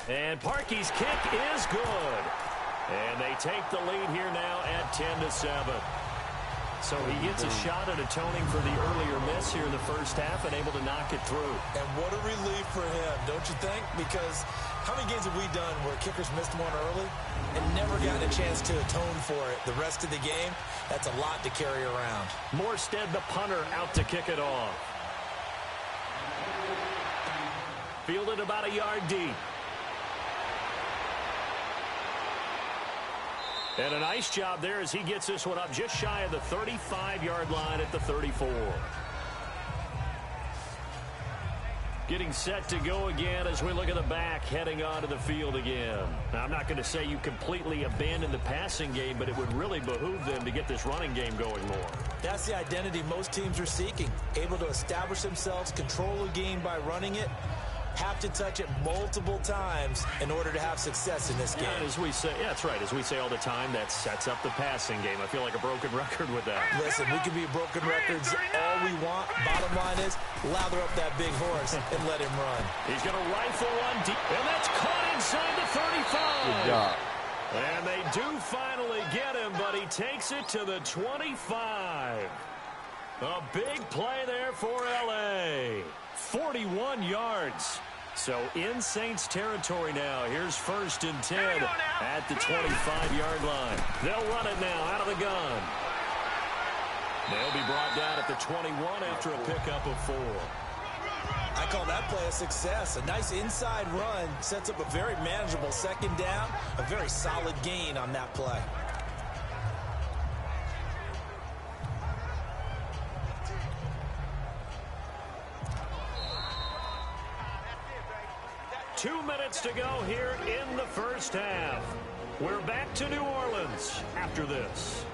Speaker 4: And Parkey's kick is good. And they take the lead here now at 10-7. So he gets a shot at atoning for the earlier miss here in the first half and able to knock it through.
Speaker 5: And what a relief for him, don't you think? Because how many games have we done where kickers missed one early and never gotten a chance to atone for it the rest of the game? That's a lot to carry around.
Speaker 4: Morstead, the punter, out to kick it off. Fielded about a yard deep. And a nice job there as he gets this one up just shy of the 35-yard line at the 34. Getting set to go again as we look at the back heading onto the field again. Now, I'm not going to say you completely abandon the passing game, but it would really behoove them to get this running game going more.
Speaker 5: That's the identity most teams are seeking. Able to establish themselves, control a game by running it, have to touch it multiple times in order to have success in this game.
Speaker 4: Yeah, as we say, yeah, that's right. As we say all the time, that sets up the passing game. I feel like a broken record with that.
Speaker 5: Listen, we can be broken records all we want. Bottom line is, lather up that big horse and let him run.
Speaker 4: He's going to rifle one deep, and that's caught inside the 35.
Speaker 6: Good job.
Speaker 4: And they do finally get him, but he takes it to the 25. A big play there for L.A. 41 yards. So in Saints territory now. Here's 1st and 10 at the 25-yard line. They'll run it now out of the gun. They'll be brought down at the 21 after a pickup of 4.
Speaker 5: I call that play a success. A nice inside run sets up a very manageable 2nd down. A very solid gain on that play.
Speaker 4: Two minutes to go here in the first half. We're back to New Orleans after this.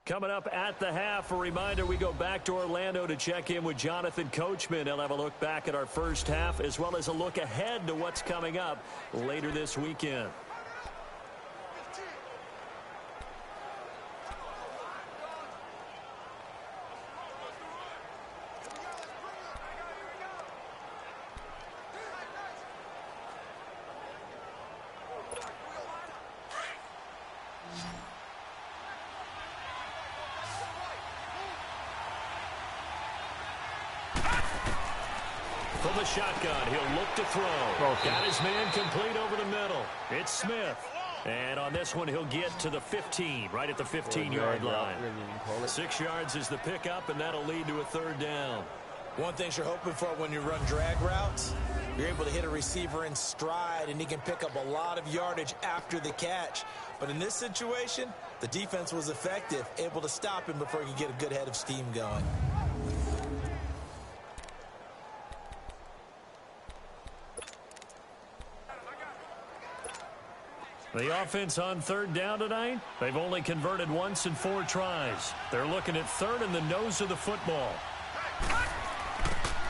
Speaker 4: Coming up at the half, a reminder, we go back to Orlando to check in with Jonathan Coachman. He'll have a look back at our first half as well as a look ahead to what's coming up later this weekend. From the shotgun, he'll look to throw. Got his man complete over the middle. It's Smith. And on this one, he'll get to the 15, right at the 15-yard line. 6 yards is the pickup, and that'll lead to a 3rd down.
Speaker 5: One thing you're hoping for when you run drag routes, you're able to hit a receiver in stride, and he can pick up a lot of yardage after the catch. But in this situation, the defense was effective, able to stop him before he could get a good head of steam going.
Speaker 4: The offense on 3rd down tonight, they've only converted once in 4 tries. They're looking at 3rd in the nose of the football.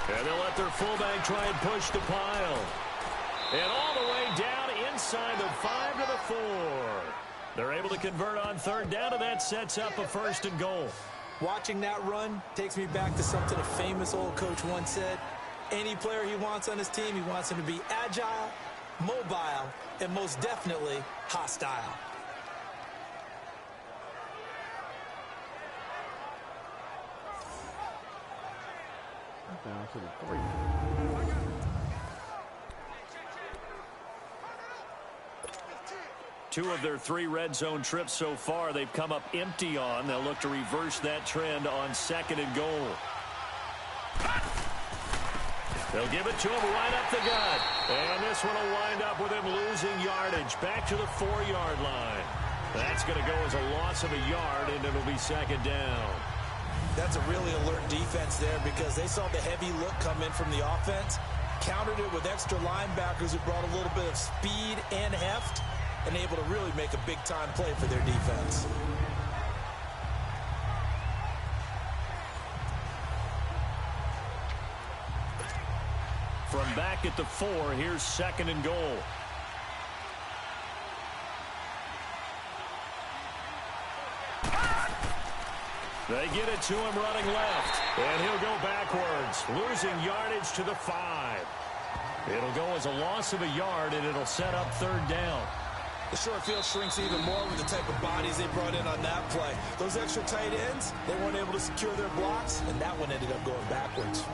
Speaker 4: And they'll let their fullback try and push the pile. And all the way down inside the 5 to the 4. They're able to convert on 3rd down, and that sets up a 1st and goal.
Speaker 5: Watching that run takes me back to something a famous old coach once said. Any player he wants on his team, he wants him to be agile, mobile, and most definitely hostile.
Speaker 6: Down to the 3.
Speaker 4: Two of their 3 red zone trips so far, they've come up empty on. They'll look to reverse that trend on 2nd and goal. They'll give it to him right up the gut. And this one will wind up with him losing yardage back to the 4-yard line. That's going to go as a loss of a yard, and it'll be 2nd down.
Speaker 5: That's a really alert defense there because they saw the heavy look come in from the offense, countered it with extra linebackers who brought a little bit of speed and heft, and able to really make a big-time play for their defense.
Speaker 4: From back at the 4, here's 2nd and goal. They get it to him running left, and he'll go backwards, losing yardage to the 5. It'll go as a loss of a yard, and it'll set up 3rd down.
Speaker 5: The short field shrinks even more with the type of bodies they brought in on that play. Those extra tight ends, they weren't able to secure their blocks, and that one ended up going backwards.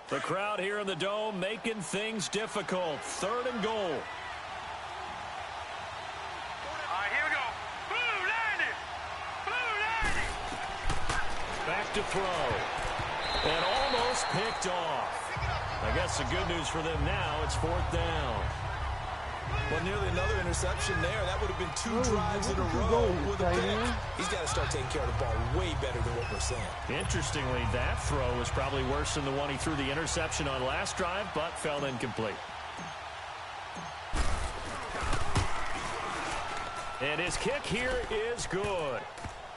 Speaker 4: The crowd here in the Dome making things difficult. 3rd and goal.
Speaker 2: All right, here we go. Blue 90. Blue 90.
Speaker 4: Back to throw. And almost picked off. I guess the good news for them now, it's 4th down.
Speaker 5: Well, nearly another interception there. That would have been 2 drives in a row with a pick. He's got to start taking care of the ball way better than what we're seeing.
Speaker 4: Interestingly, that throw was probably worse than the one he threw the interception on last drive, but fell incomplete. And his kick here is good.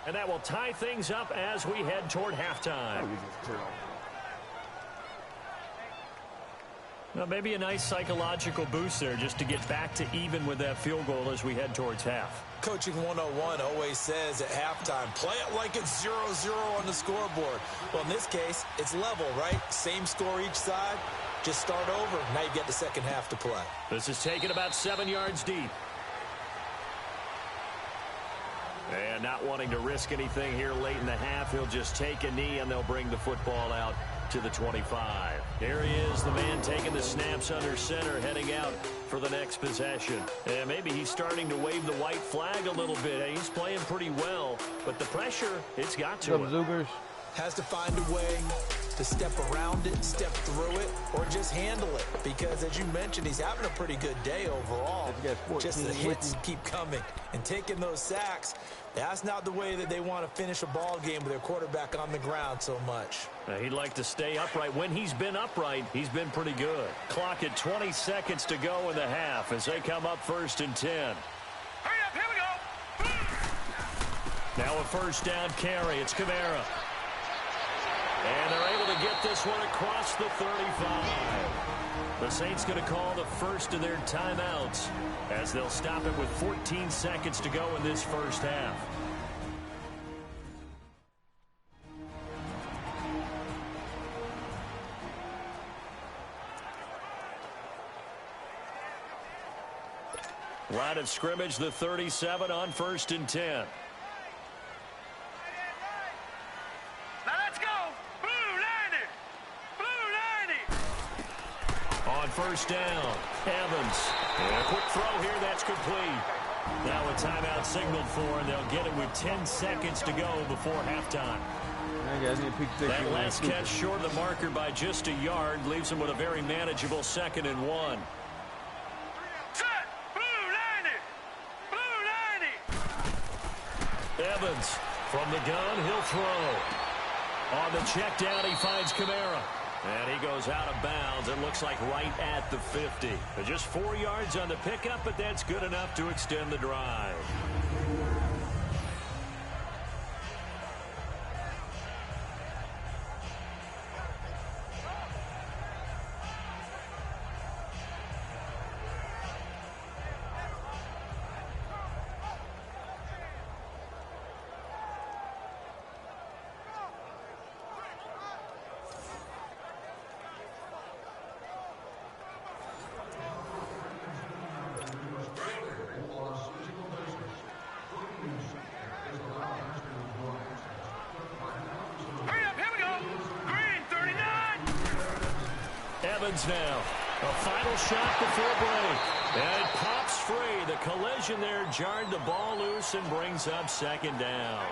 Speaker 4: And that will tie things up as we head toward halftime. Now, maybe a nice psychological boost there just to get back to even with that field goal as we head towards half.
Speaker 5: Coaching 101 always says at halftime, play it like it's 0-0 on the scoreboard. Well, in this case, it's level, right? Same score each side. Just start over. Now you get the second half to play.
Speaker 4: This is taken about 7 yards deep. And not wanting to risk anything here late in the half, he'll just take a knee and they'll bring the football out to the 25. Here he is, the man taking the snaps under center, heading out for the next possession. And maybe he's starting to wave the white flag a little bit. He's playing pretty well, but the pressure, it's got to him.
Speaker 5: Has to find a way to step around it, step through it, or just handle it. Because, as you mentioned, he's having a pretty good day overall. Just the hits keep coming. And taking those sacks, that's not the way that they want to finish a ball game with their quarterback on the ground so much.
Speaker 4: He'd like to stay upright. When he's been upright, he's been pretty good. Clock at 20 seconds to go in the half as they come up 1st and 10.
Speaker 2: Hurry up, here we go.
Speaker 4: Now a 1st down carry. It's Kamara. And they're able to to get this one across the 35. The Saints going to call the first of their timeouts as they'll stop it with 14 seconds to go in this first half. Line of scrimmage, the 37 on 1st and 10.
Speaker 2: Now let's go. Blue 90. Blue 90.
Speaker 4: On 1st down, Evans. And a quick throw here, that's complete. Now a timeout signaled for, and they'll get it with 10 seconds to go before halftime. That last catch short of the marker by just a yard leaves them with a very manageable 2nd and 1. Evans from the gun, he'll throw. On the check down, he finds Kamara. And he goes out of bounds. It looks like right at the 50. Just 4 yards on the pickup, but that's good enough to extend the drive. Now, a final shot before break, and it pops free. The collision there jarred the ball loose and brings up 2nd down.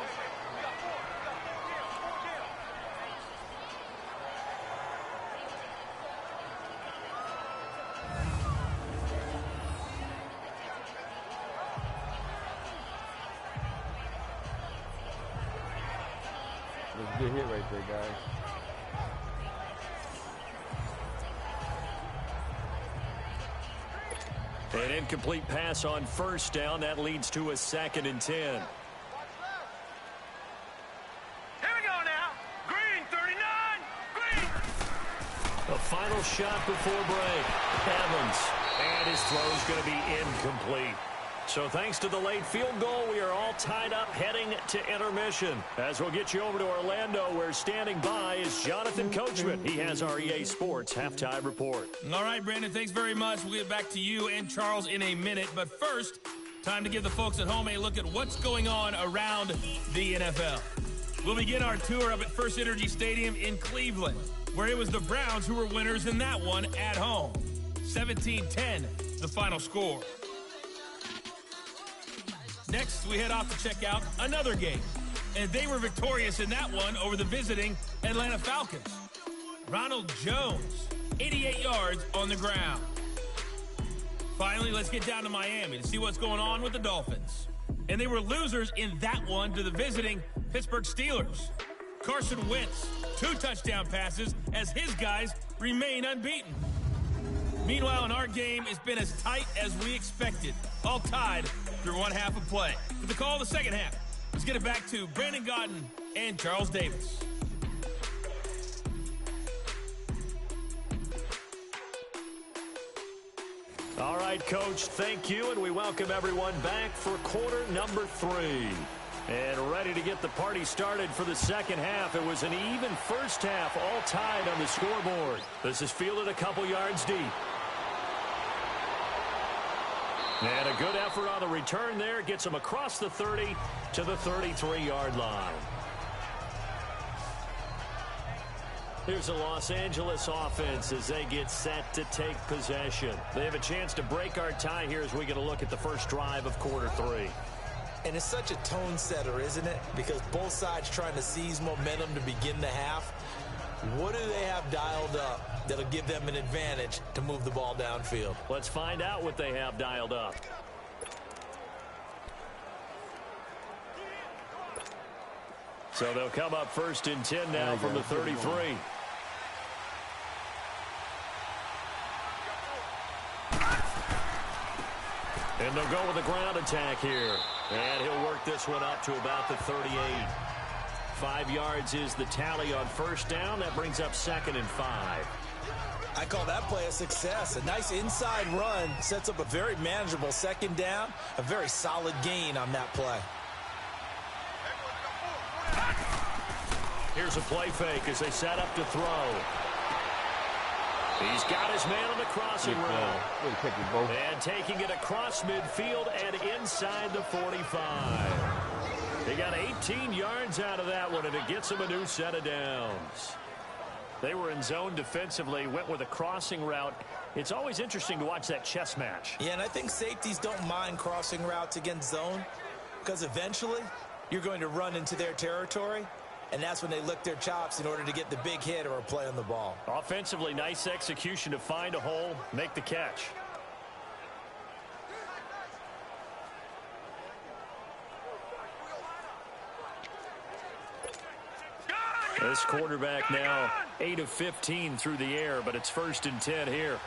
Speaker 6: That's a good hit right there, guys.
Speaker 4: An incomplete pass on 1st down. That leads to a 2nd and 10.
Speaker 2: Here we go now. Green 39. Green.
Speaker 4: A final shot before break. Evans. And his throw is going to be incomplete. So thanks to the late field goal, we are all tied up heading to intermission. As we'll get you over to Orlando, where standing by is Jonathan Coachman. He has our EA Sports halftime report.
Speaker 3: All right, Brandon, thanks very much. We'll get back to you and Charles in a minute. But first, time to give the folks at home a look at what's going on around the NFL. We'll begin our tour up at First Energy Stadium in Cleveland, where it was the Browns who were winners in that one at home. 17-10, the final score. Next, we head off to check out another game. And they were victorious in that one over the visiting Atlanta Falcons. Ronald Jones, 88 yards on the ground. Finally, let's get down to Miami to see what's going on with the Dolphins. And they were losers in that one to the visiting Pittsburgh Steelers. Carson Wentz, 2 touchdown passes as his guys remain unbeaten. Meanwhile, in our game, it's been as tight as we expected, all tied through one half of play. With the call of the second half, let's get it back to Brandon Gaudin and Charles Davis.
Speaker 4: All right, Coach, thank you, and we welcome everyone back for quarter number 3. And ready to get the party started for the second half. It was an even first half, all tied on the scoreboard. This is fielded a couple yards deep. And a good effort on the return there. Gets him across the 30 to the 33-yard line. Here's the Los Angeles offense as they get set to take possession. They have a chance to break our tie here as we get a look at the first drive of quarter 3.
Speaker 5: And it's such a tone setter, isn't it? Because both sides trying to seize momentum to begin the half. What do they have dialed up that'll give them an advantage to move the ball downfield?
Speaker 4: Let's find out what they have dialed up. So they'll come up 1st and 10 now from the 33. And they'll go with a ground attack here. And he'll work this one up to about the 38. 5 yards is the tally on first down. That brings up 2nd and 5.
Speaker 5: I call that play a success. A nice inside run sets up a very manageable 2nd down. A very solid gain on that play.
Speaker 4: Here's a play fake as they set up to throw. He's got his man on the crossing route. And taking it across midfield and inside the 45. They got 18 yards out of that one, and it gets them a new set of downs. They were in zone defensively, went with a crossing route. It's always interesting to watch that chess match.
Speaker 5: Yeah, and I think safeties don't mind crossing routes against zone because eventually you're going to run into their territory, and that's when they lick their chops in order to get the big hit or a play on the ball.
Speaker 4: Offensively, nice execution to find a hole, make the catch. This quarterback now 8 of 15 through the air, but it's 1st and 10 here.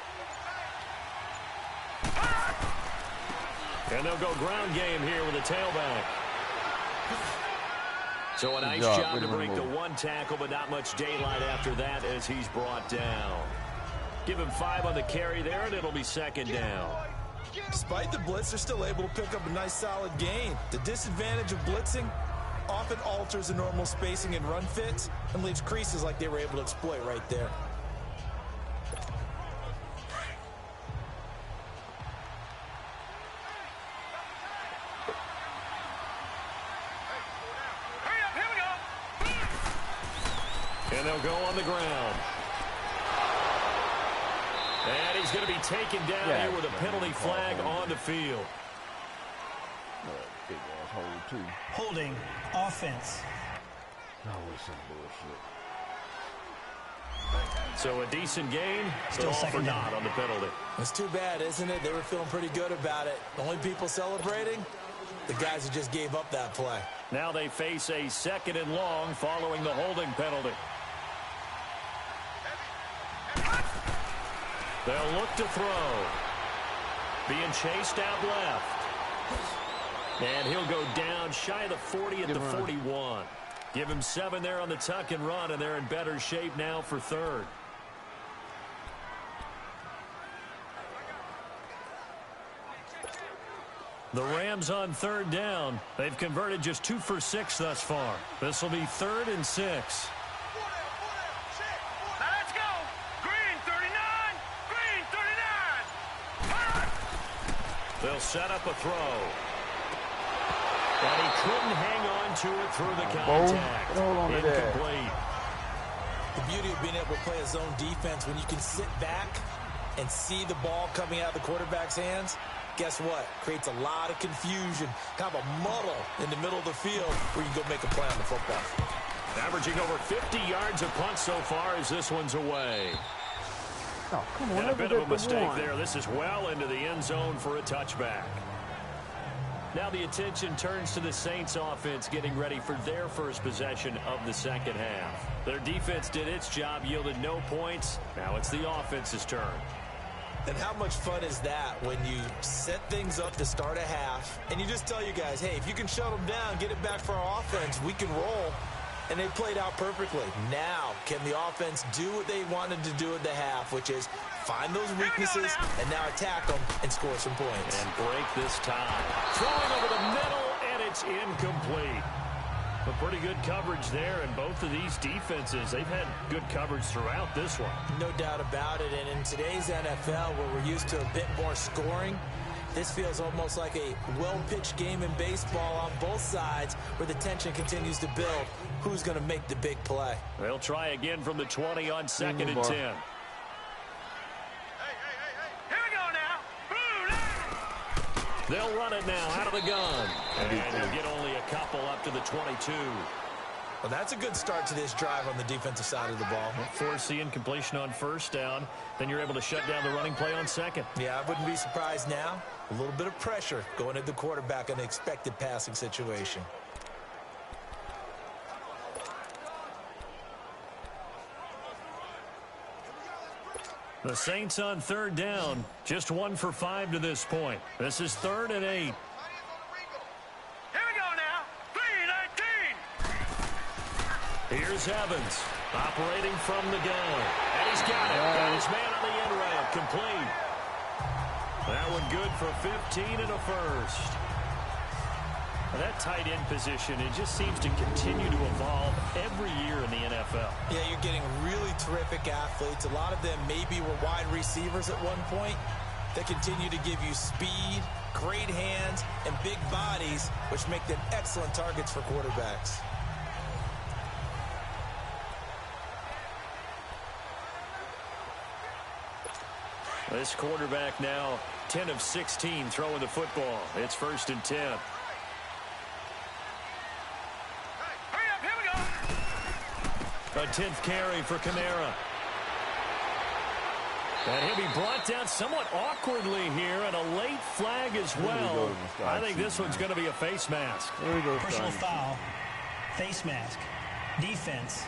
Speaker 4: And they'll go ground game here with a tailback. So a nice job to break the 1 tackle, but not much daylight after that as he's brought down. Give him 5 on the carry there, and it'll be 2nd down.
Speaker 5: Despite the blitz, they're still able to pick up a nice solid gain. The disadvantage of blitzing often alters the normal spacing and run fits and leaves creases like they were able to exploit right there.
Speaker 4: And they'll go on the ground. And he's going to be taken down here with a penalty flag on the field.
Speaker 6: Big ass hole, too.
Speaker 8: Holding offense.
Speaker 6: Always some bullshit.
Speaker 4: So a decent gain,
Speaker 8: still second down
Speaker 4: on the penalty.
Speaker 5: It's too bad, isn't it? They were feeling pretty good about it. The only people celebrating, the guys who just gave up that play.
Speaker 4: Now they face a 2nd and long following the holding penalty. They'll look to throw. Being chased out left. And he'll go down shy of the 40 at the 41. Give him 7 there on the tuck and run, and they're in better shape now for 3rd. The Rams on 3rd down. They've converted just 2 for 6 thus far. This will be 3rd and 6.
Speaker 2: Now let's go. Green 39. Green 39.
Speaker 4: They'll set up a throw. And he couldn't hang on to it through the contact. Incomplete.
Speaker 5: The beauty of being able to play a zone defense when you can sit back and see the ball coming out of the quarterback's hands, guess what? Creates a lot of confusion, kind of a muddle in the middle of the field where you can go make a play on the football.
Speaker 4: Averaging over 50 yards a punt so far as this one's away.
Speaker 6: Oh, come on.
Speaker 4: And a bit of a mistake there. This is well into the end zone for a touchback. Now the attention turns to the Saints offense getting ready for their first possession of the 2nd half. Their defense did its job, yielded no points. Now it's the offense's turn.
Speaker 5: And how much fun is that when you set things up to start a half and you just tell you guys, hey, if you can shut them down, get it back for our offense, we can roll. And they played out perfectly. Now, can the offense do what they wanted to do at the half, which is find those weaknesses and now attack them and score some points.
Speaker 4: And break this tie. Throwing over the middle, and it's incomplete. But pretty good coverage there, and both of these defenses, they've had good coverage throughout this one.
Speaker 5: No doubt about it, and in today's NFL, where we're used to a bit more scoring, this feels almost like a well-pitched game in baseball on both sides where the tension continues to build. Who's going to make the big play?
Speaker 4: They'll try again from the 20 on 2nd and 10.
Speaker 2: Here we go now.
Speaker 4: They'll run it now out of the gun. And they'll get only a couple up to the 22.
Speaker 5: Well, that's a good start to this drive on the defensive side of the ball.
Speaker 4: Force the incompletion on 1st down. Then you're able to shut down the running play on 2nd.
Speaker 5: Yeah, I wouldn't be surprised now. A little bit of pressure going at the quarterback in an expected passing situation.
Speaker 4: The Saints on 3rd down. Just 1 for 5 to this point. This is 3rd and 8.
Speaker 2: Here we go now. 3-19.
Speaker 4: Here's Evans operating from the gun. And he's got it. Got his man on the end route. Complete. That one good for 15 and a first. That tight end position, it just seems to continue to evolve every year in the NFL.
Speaker 5: Yeah, you're getting really terrific athletes. A lot of them maybe were wide receivers at one point. They continue to give you speed, great hands, and big bodies, which make them excellent targets for quarterbacks.
Speaker 4: This quarterback now 10 of 16 throwing the football. It's 1st and 10. A 10th carry for Kamara. And he'll be brought down somewhat awkwardly here, and a late flag as well. I think this one's going to be a face mask.
Speaker 6: There we go.
Speaker 8: Personal foul. Face mask. Defense.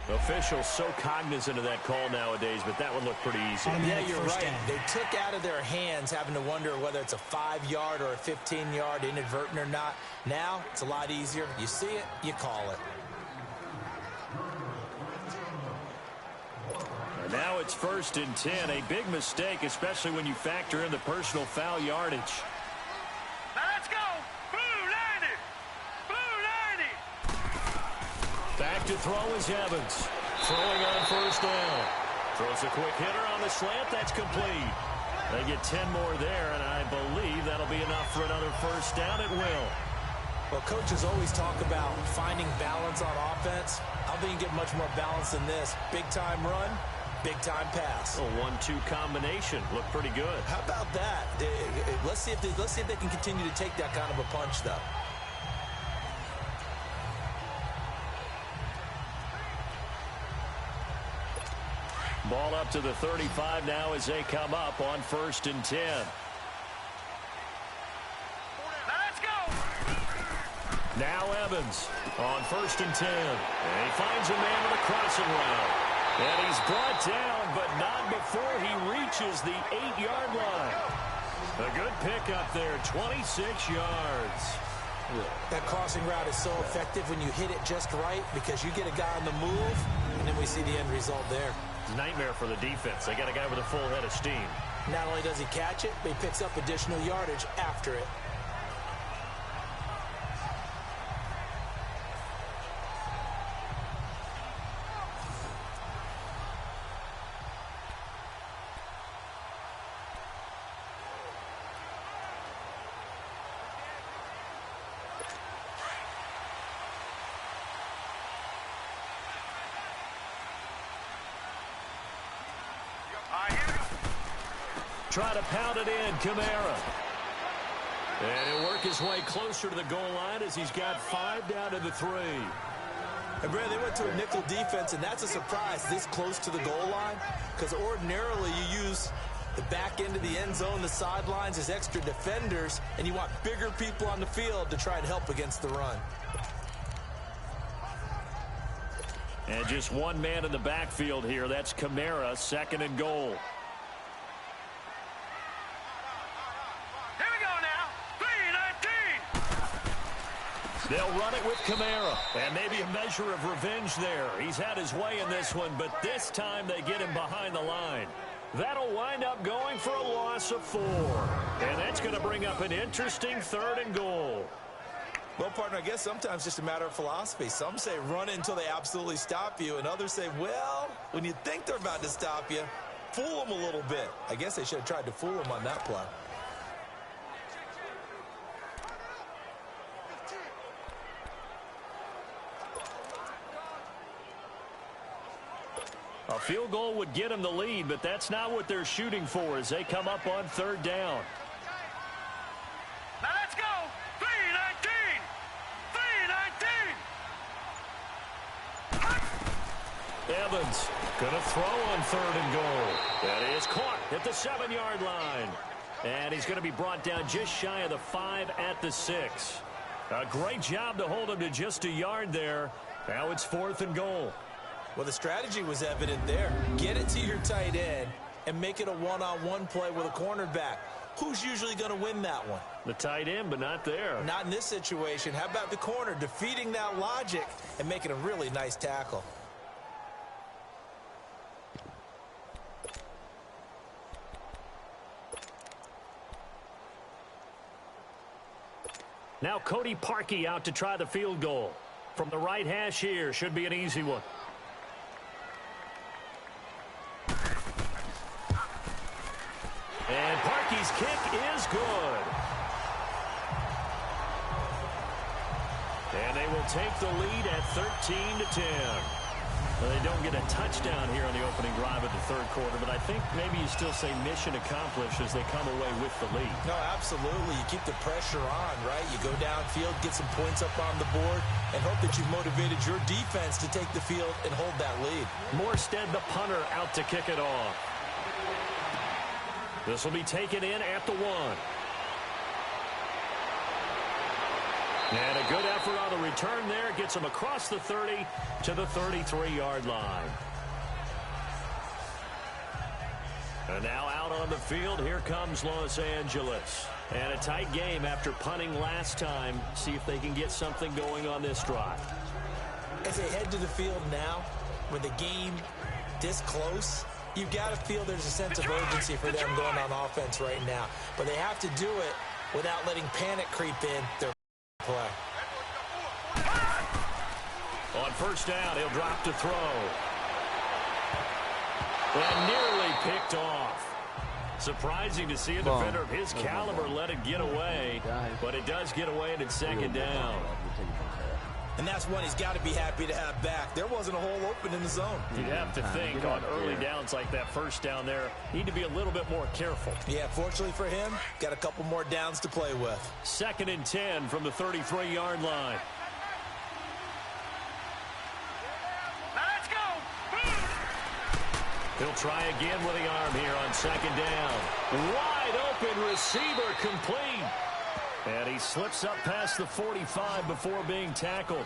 Speaker 4: Officials so cognizant of that call nowadays, but that would look pretty easy.
Speaker 5: Yeah, you're right. They took out of their hands having to wonder whether it's a 5-yard or a 15-yard inadvertent or not. Now, it's a lot easier. You see it, you call it.
Speaker 4: And now it's 1st and 10. A big mistake, especially when you factor in the personal foul yardage.
Speaker 2: Now let's go. Blue 90. Blue 90.
Speaker 4: Back to throw is Evans. Throwing on 1st down. Throws a quick hitter on the slant. That's complete. They get 10 more there, and I believe that'll be enough for another 1st down at will.
Speaker 5: Well, coaches always talk about finding balance on offense. I don't think you get much more balance than this. Big-time run, big-time pass.
Speaker 4: A 1-2 combination. Look pretty good.
Speaker 5: How about that? Let's see if they can continue to take that kind of a punch, though.
Speaker 4: Ball up to the 35 now as they come up on 1st and 10.
Speaker 2: Let's go.
Speaker 4: Now Evans on 1st and 10. And he finds a man with a crossing route. And he's brought down, but not before he reaches the 8-yard line. A good pickup there, 26 yards.
Speaker 5: That crossing route is so effective when you hit it just right because you get a guy on the move, and then we see the end result there.
Speaker 4: Nightmare for the defense. They got a guy with a full head of steam.
Speaker 5: Not only does he catch it, but he picks up additional yardage after it.
Speaker 4: Try to pound it in, Kamara. And he'll work his way closer to the goal line as he's got 5 down to the 3.
Speaker 5: And Brad, they went to a nickel defense, and that's a surprise this close to the goal line because ordinarily you use the back end of the end zone, the sidelines as extra defenders, and you want bigger people on the field to try and help against the run.
Speaker 4: And just one man in the backfield here. That's Kamara, 2nd and goal. They'll run it with Kamara, and maybe a measure of revenge there. He's had his way in this one, but this time they get him behind the line. That'll wind up going for a loss of 4. And that's going to bring up an interesting 3rd and goal.
Speaker 5: Well, partner, I guess sometimes just a matter of philosophy. Some say run it until they absolutely stop you, and others say, well, when you think they're about to stop you, fool them a little bit. I guess they should have tried to fool them on that play.
Speaker 4: A field goal would get them the lead, but that's not what they're shooting for as they come up on 3rd down.
Speaker 2: Now let's go. 3-19. 3-19.
Speaker 4: Evans going to throw on 3rd and goal. That is caught at the 7-yard line. And he's going to be brought down just shy of the 5 at the 6. A great job to hold him to just a yard there. Now it's 4th and goal.
Speaker 5: Well, the strategy was evident there. Get it to your tight end and make it a one-on-one play with a cornerback. who's usually going to win that one?
Speaker 4: The tight end, but not there.
Speaker 5: Not in this situation. How about the corner defeating that logic and making a really nice tackle?
Speaker 4: Now Cody Parkey out to try the field goal. From the right hash here, should be an easy one. And Parkey's kick is good. And they will take the lead at 13-10. Well, they don't get a touchdown here on the opening drive of the third quarter, but I think maybe you still say mission accomplished as they come away with the lead.
Speaker 5: No, absolutely. You keep the pressure on, right? You go downfield, get some points up on the board, and hope that you've motivated your defense to take the field and hold that lead.
Speaker 4: Morstead, the punter, out to kick it off. This will be taken in at the 1. And a good effort on the return there. Gets him across the 30 to the 33-yard line. And now out on the field, here comes Los Angeles. And a tight game after punting last time. See if they can get something going on this drive.
Speaker 5: As they head to the field now, with the game this close, you've got to feel there's a sense of urgency for them going on offense right now. But they have to do it without letting panic creep in their play.
Speaker 4: On first down, he'll drop to throw. And nearly picked off. Surprising to see a defender of his caliber let it get away, but it does get away and it's second down.
Speaker 5: And that's one he's got to be happy to have back. There wasn't a hole open in the zone.
Speaker 4: You'd have to think on early downs like that first down there, need to be a little bit more careful.
Speaker 5: Yeah, fortunately for him, got a couple more downs to play with.
Speaker 4: 2nd and 10 from the 33-yard line.
Speaker 2: Let's go.
Speaker 4: He'll try again with the arm here on 2nd down. Wide open receiver complete. And he slips up past the 45 before being tackled.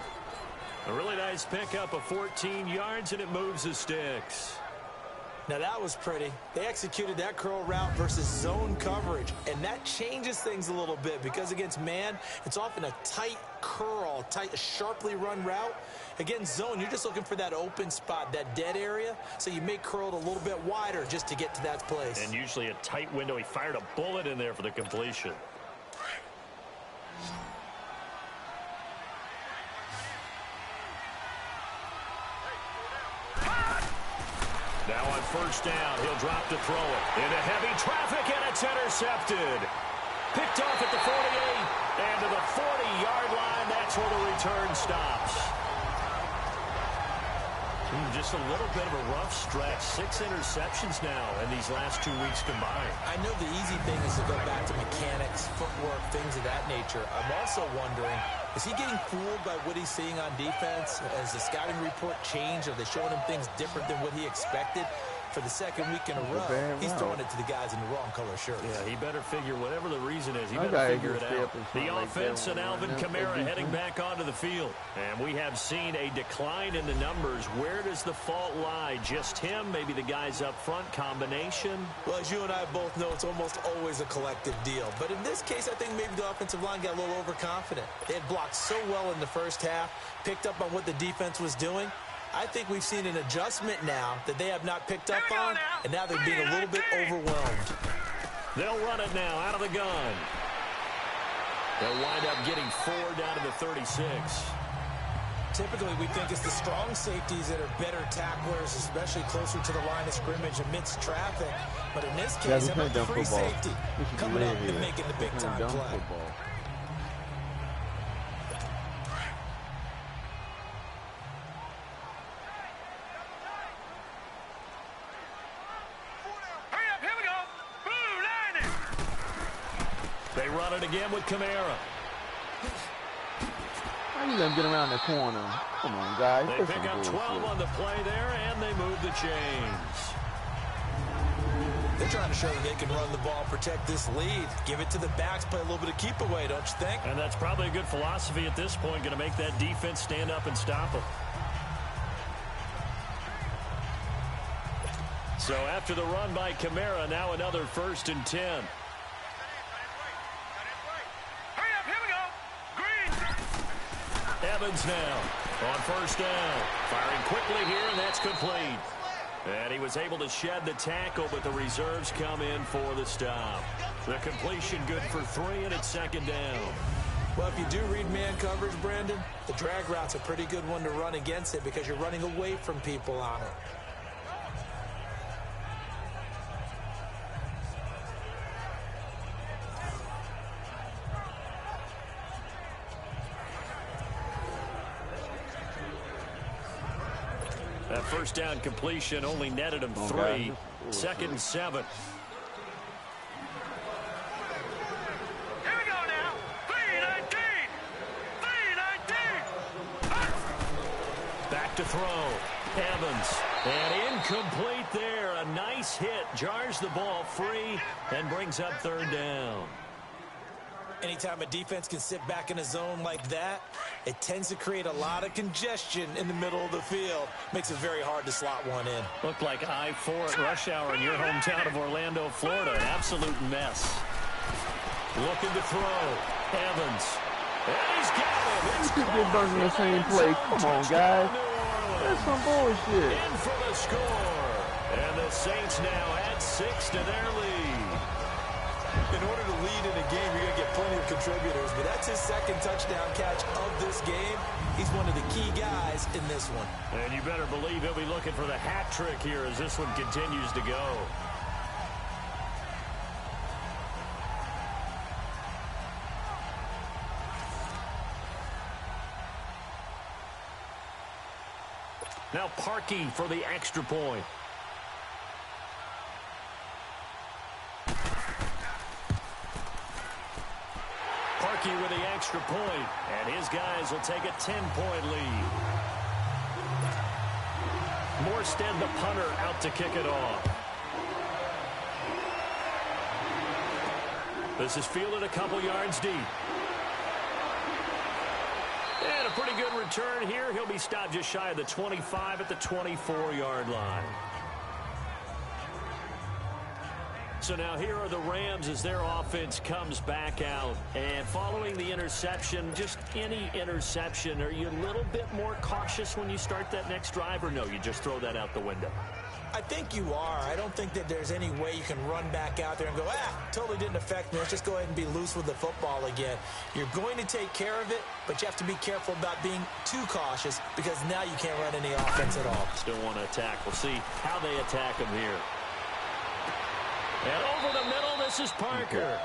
Speaker 4: A really nice pickup of 14 yards, and it moves the sticks.
Speaker 5: Now that was pretty. They executed that curl route versus zone coverage, and that changes things a little bit because against man, it's often a tight curl, tight, sharply run route. Against zone, you're just looking for that open spot, that dead area, so you may curl it a little bit wider just to get to that place.
Speaker 4: And usually a tight window. He fired a bullet in there for the completion. Now on first down, he'll drop to throw it. Into heavy traffic, and it's intercepted. Picked off at the 48, and to the 40-yard line. That's where the return stops. Just a little bit of a rough stretch. 6 interceptions now in these last 2 weeks combined.
Speaker 5: I know the easy thing is to go back to mechanics, footwork, things of that nature. I'm also wondering, is he getting fooled by what he's seeing on defense? Has the scouting report changed? Are they showing him things different than what he expected? For the second week in a row, he's throwing it to the guys in the wrong color shirts.
Speaker 4: Yeah, he better figure whatever the reason is, he better figure it out. The offense and Alvin Kamara heading back onto the field. And we have seen a decline in the numbers. Where does the fault lie? Just him? Maybe the guys up front? Combination?
Speaker 5: Well, as you and I both know, it's almost always a collective deal. But in this case, I think maybe the offensive line got a little overconfident. They had blocked so well in the first half, picked up on what the defense was doing. I think we've seen an adjustment now that they have not picked up on, and now they're being a little bit overwhelmed.
Speaker 4: They'll run it now out of the gun. They'll wind up getting 4 down to the 36.
Speaker 5: Typically, we think it's the strong safeties that are better tacklers, especially closer to the line of scrimmage amidst traffic. But in this case, how about the free safety coming up and making the big-time play?
Speaker 4: They run it again with Kamara.
Speaker 6: How you let him get around the corner? Come on, guys.
Speaker 4: They pick up 12 on the play there, and they move the chains.
Speaker 5: They're trying to show that they can run the ball, protect this lead. Give it to the backs, play a little bit of keep away, don't you think?
Speaker 4: And that's probably a good philosophy at this point, going to make that defense stand up and stop them. So after the run by Kamara, now another 1st and 10. Evans now on first down. Firing quickly here, and that's complete. And he was able to shed the tackle, but the reserves come in for the stop. The completion good for 3, and it's second down.
Speaker 5: Well, if you do read man coverage, Brandon, the drag route's a pretty good one to run against it because you're running away from people on it.
Speaker 4: That first down completion only netted him 3. Second and 7.
Speaker 2: Here we go now. 3-19. 3-19.
Speaker 4: Back to throw. Evans. And incomplete there. A nice hit. Jars the ball free and brings up third down.
Speaker 5: Anytime a defense can sit back in a zone like that, it tends to create a lot of congestion in the middle of the field. Makes it very hard to slot one in.
Speaker 4: Looked like I-4 at rush hour in your hometown of Orlando, Florida. An absolute mess. Looking to throw. Evans. And he's got him.
Speaker 6: You keep getting burned in the same play. Come on, guys. That's some bullshit.
Speaker 4: In for the score. And the Saints now add 6 to their lead.
Speaker 5: In order to lead in a game, you're going to get plenty of contributors, but that's his second touchdown catch of this game. He's one of the key guys in this one.
Speaker 4: And you better believe he'll be looking for the hat trick here as this one continues to go. Now Parkey for the extra point. Parkey with the extra point, and his guys will take a 10-point lead. Morstead, the punter, out to kick it off. This is fielded a couple yards deep. And a pretty good return here. He'll be stopped just shy of the 25 at the 24-yard line. So now here are the Rams as their offense comes back out. And following the interception, just any interception, are you a little bit more cautious when you start that next drive, or no, you just throw that out the window?
Speaker 5: I think you are. I don't think that there's any way you can run back out there and go, totally didn't affect me. Let's just go ahead and be loose with the football again. You're going to take care of it, but you have to be careful about being too cautious because now you can't run any offense at all.
Speaker 4: Still want to attack. We'll see how they attack him here. And over the middle, this is Parker.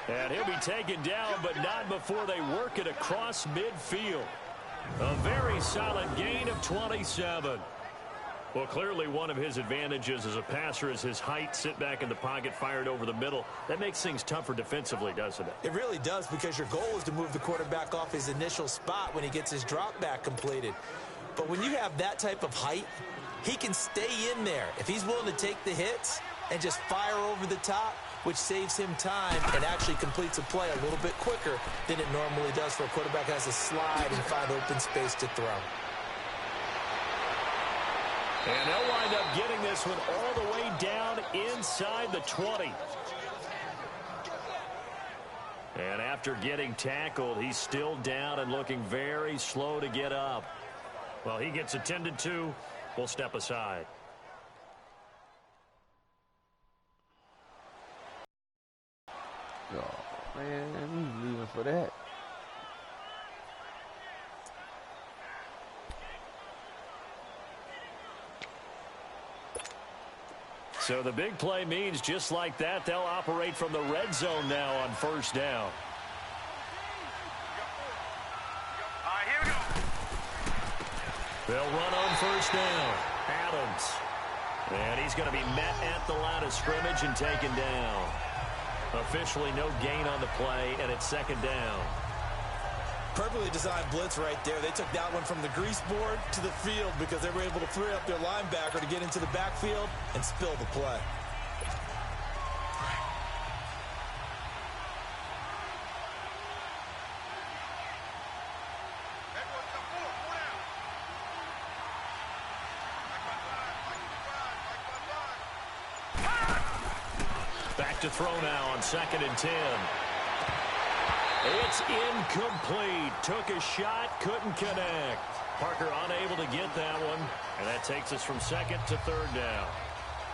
Speaker 4: And he'll be taken down, but not before they work it across midfield. A very solid gain of 27. Well, clearly one of his advantages as a passer is his height. Sit back in the pocket, fired over the middle. That makes things tougher defensively, doesn't it?
Speaker 5: It really does, because your goal is to move the quarterback off his initial spot when he gets his drop back completed. But when you have that type of height, he can stay in there. If he's willing to take the hits and just fire over the top, which saves him time and actually completes a play a little bit quicker than it normally does for a quarterback who has to slide and find open space to throw.
Speaker 4: And they'll wind up getting this one all the way down inside the 20. And after getting tackled, he's still down and looking very slow to get up. Well, he gets attended to. We'll step aside.
Speaker 6: Oh, man, he's leaving for that.
Speaker 4: So the big play means just like that, they'll operate from the red zone now on first down.
Speaker 2: All right, here we go.
Speaker 4: They'll run on first down. Adams. And he's going to be met at the line of scrimmage and taken down. Officially no gain on the play, and it's second down.
Speaker 5: Perfectly designed blitz right there. They took that one from the grease board to the field because they were able to free up their linebacker to get into the backfield and spill the play.
Speaker 4: Back to throw now on 2nd and 10. It's incomplete. Took a shot, couldn't connect. Parker unable to get that one, and that takes us from second to third down.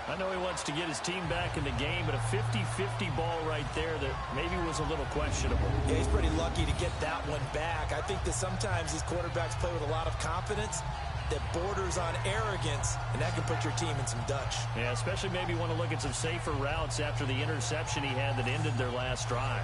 Speaker 4: I know he wants to get his team back in the game, but a 50-50 ball right there that maybe was a little questionable.
Speaker 5: Yeah, he's pretty lucky to get that one back. I think that sometimes these quarterbacks play with a lot of confidence that borders on arrogance, and that can put your team in some Dutch.
Speaker 4: Yeah, especially maybe want to look at some safer routes after the interception he had that ended their last drive.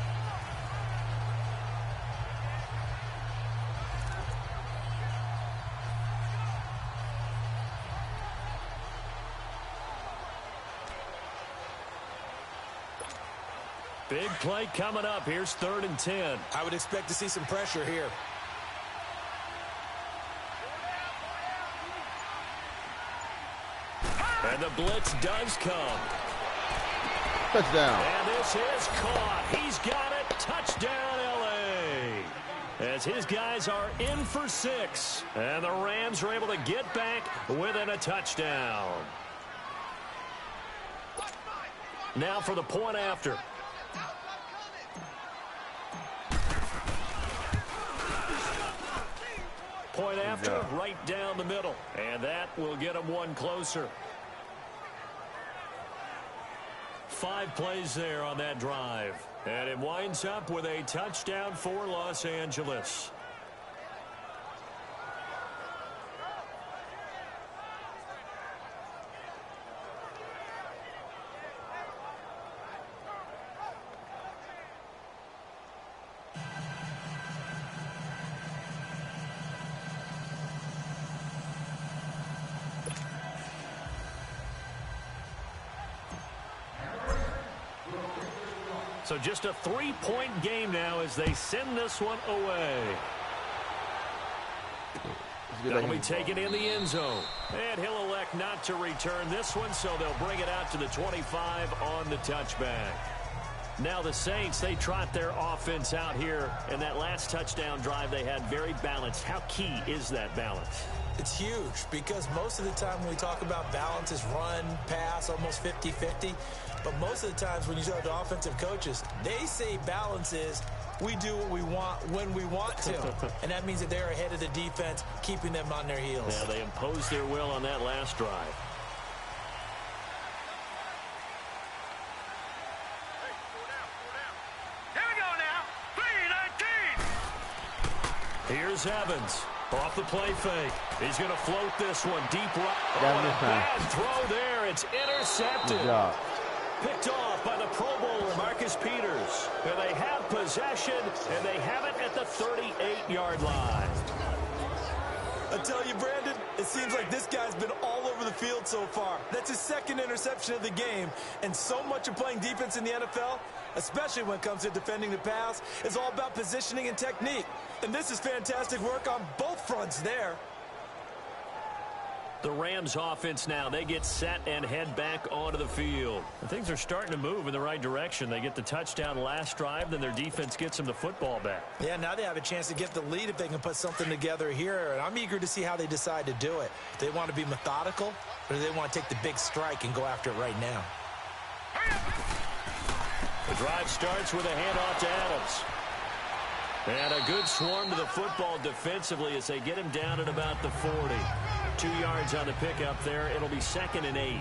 Speaker 4: Big play coming up. Here's 3rd and 10.
Speaker 5: I would expect to see some pressure here.
Speaker 4: And the blitz does come.
Speaker 6: Touchdown.
Speaker 4: And this is caught. He's got it. Touchdown, L.A. As his guys are in for 6. And the Rams are able to get back within a touchdown. Now for the point after. Point after, right down the middle. And that will get them one closer. 5 plays there on that drive. And it winds up with a touchdown for Los Angeles. So just a 3-point game now as they send this one away. That'll be taken in the end zone. And he'll elect not to return this one, so they'll bring it out to the 25 on the touchback. Now the Saints, they trot their offense out here. And that last touchdown drive they had very balanced. How key is that balance?
Speaker 5: It's huge because most of the time when we talk about balance is run, pass, almost 50-50. But most of the times when you talk to offensive coaches, they say balance is we do what we want when we want to. And that means that they're ahead of the defense, keeping them on their heels.
Speaker 4: Yeah, they imposed their will on that last drive.
Speaker 2: Here we go now. 3-19.
Speaker 4: Here's Evans. Off the play fake. He's going to float this one deep right.
Speaker 6: Got
Speaker 4: a
Speaker 6: it.
Speaker 4: bad throw there. It's intercepted.
Speaker 6: Good job.
Speaker 4: Picked off by the Pro Bowler, Marcus Peters. And they have possession, and they have it at the 38-yard line.
Speaker 5: I tell you, Brandon, it seems like this guy's been all over the field so far. That's his 2nd interception of the game. And so much of playing defense in the NFL, especially when it comes to defending the pass, is all about positioning and technique. And this is fantastic work on both fronts there.
Speaker 4: The Rams offense now, they get set and head back onto the field. And things are starting to move in the right direction. They get the touchdown last drive, then their defense gets them the football back.
Speaker 5: Yeah, now they have a chance to get the lead if they can put something together here. And I'm eager to see how they decide to do it. Do they want to be methodical, or do they want to take the big strike and go after it right now?
Speaker 4: The drive starts with a handoff to Adams. And a good swarm to the football defensively as they get him down at about the 40. 2 yards on the pickup there. It'll be 2nd and 8.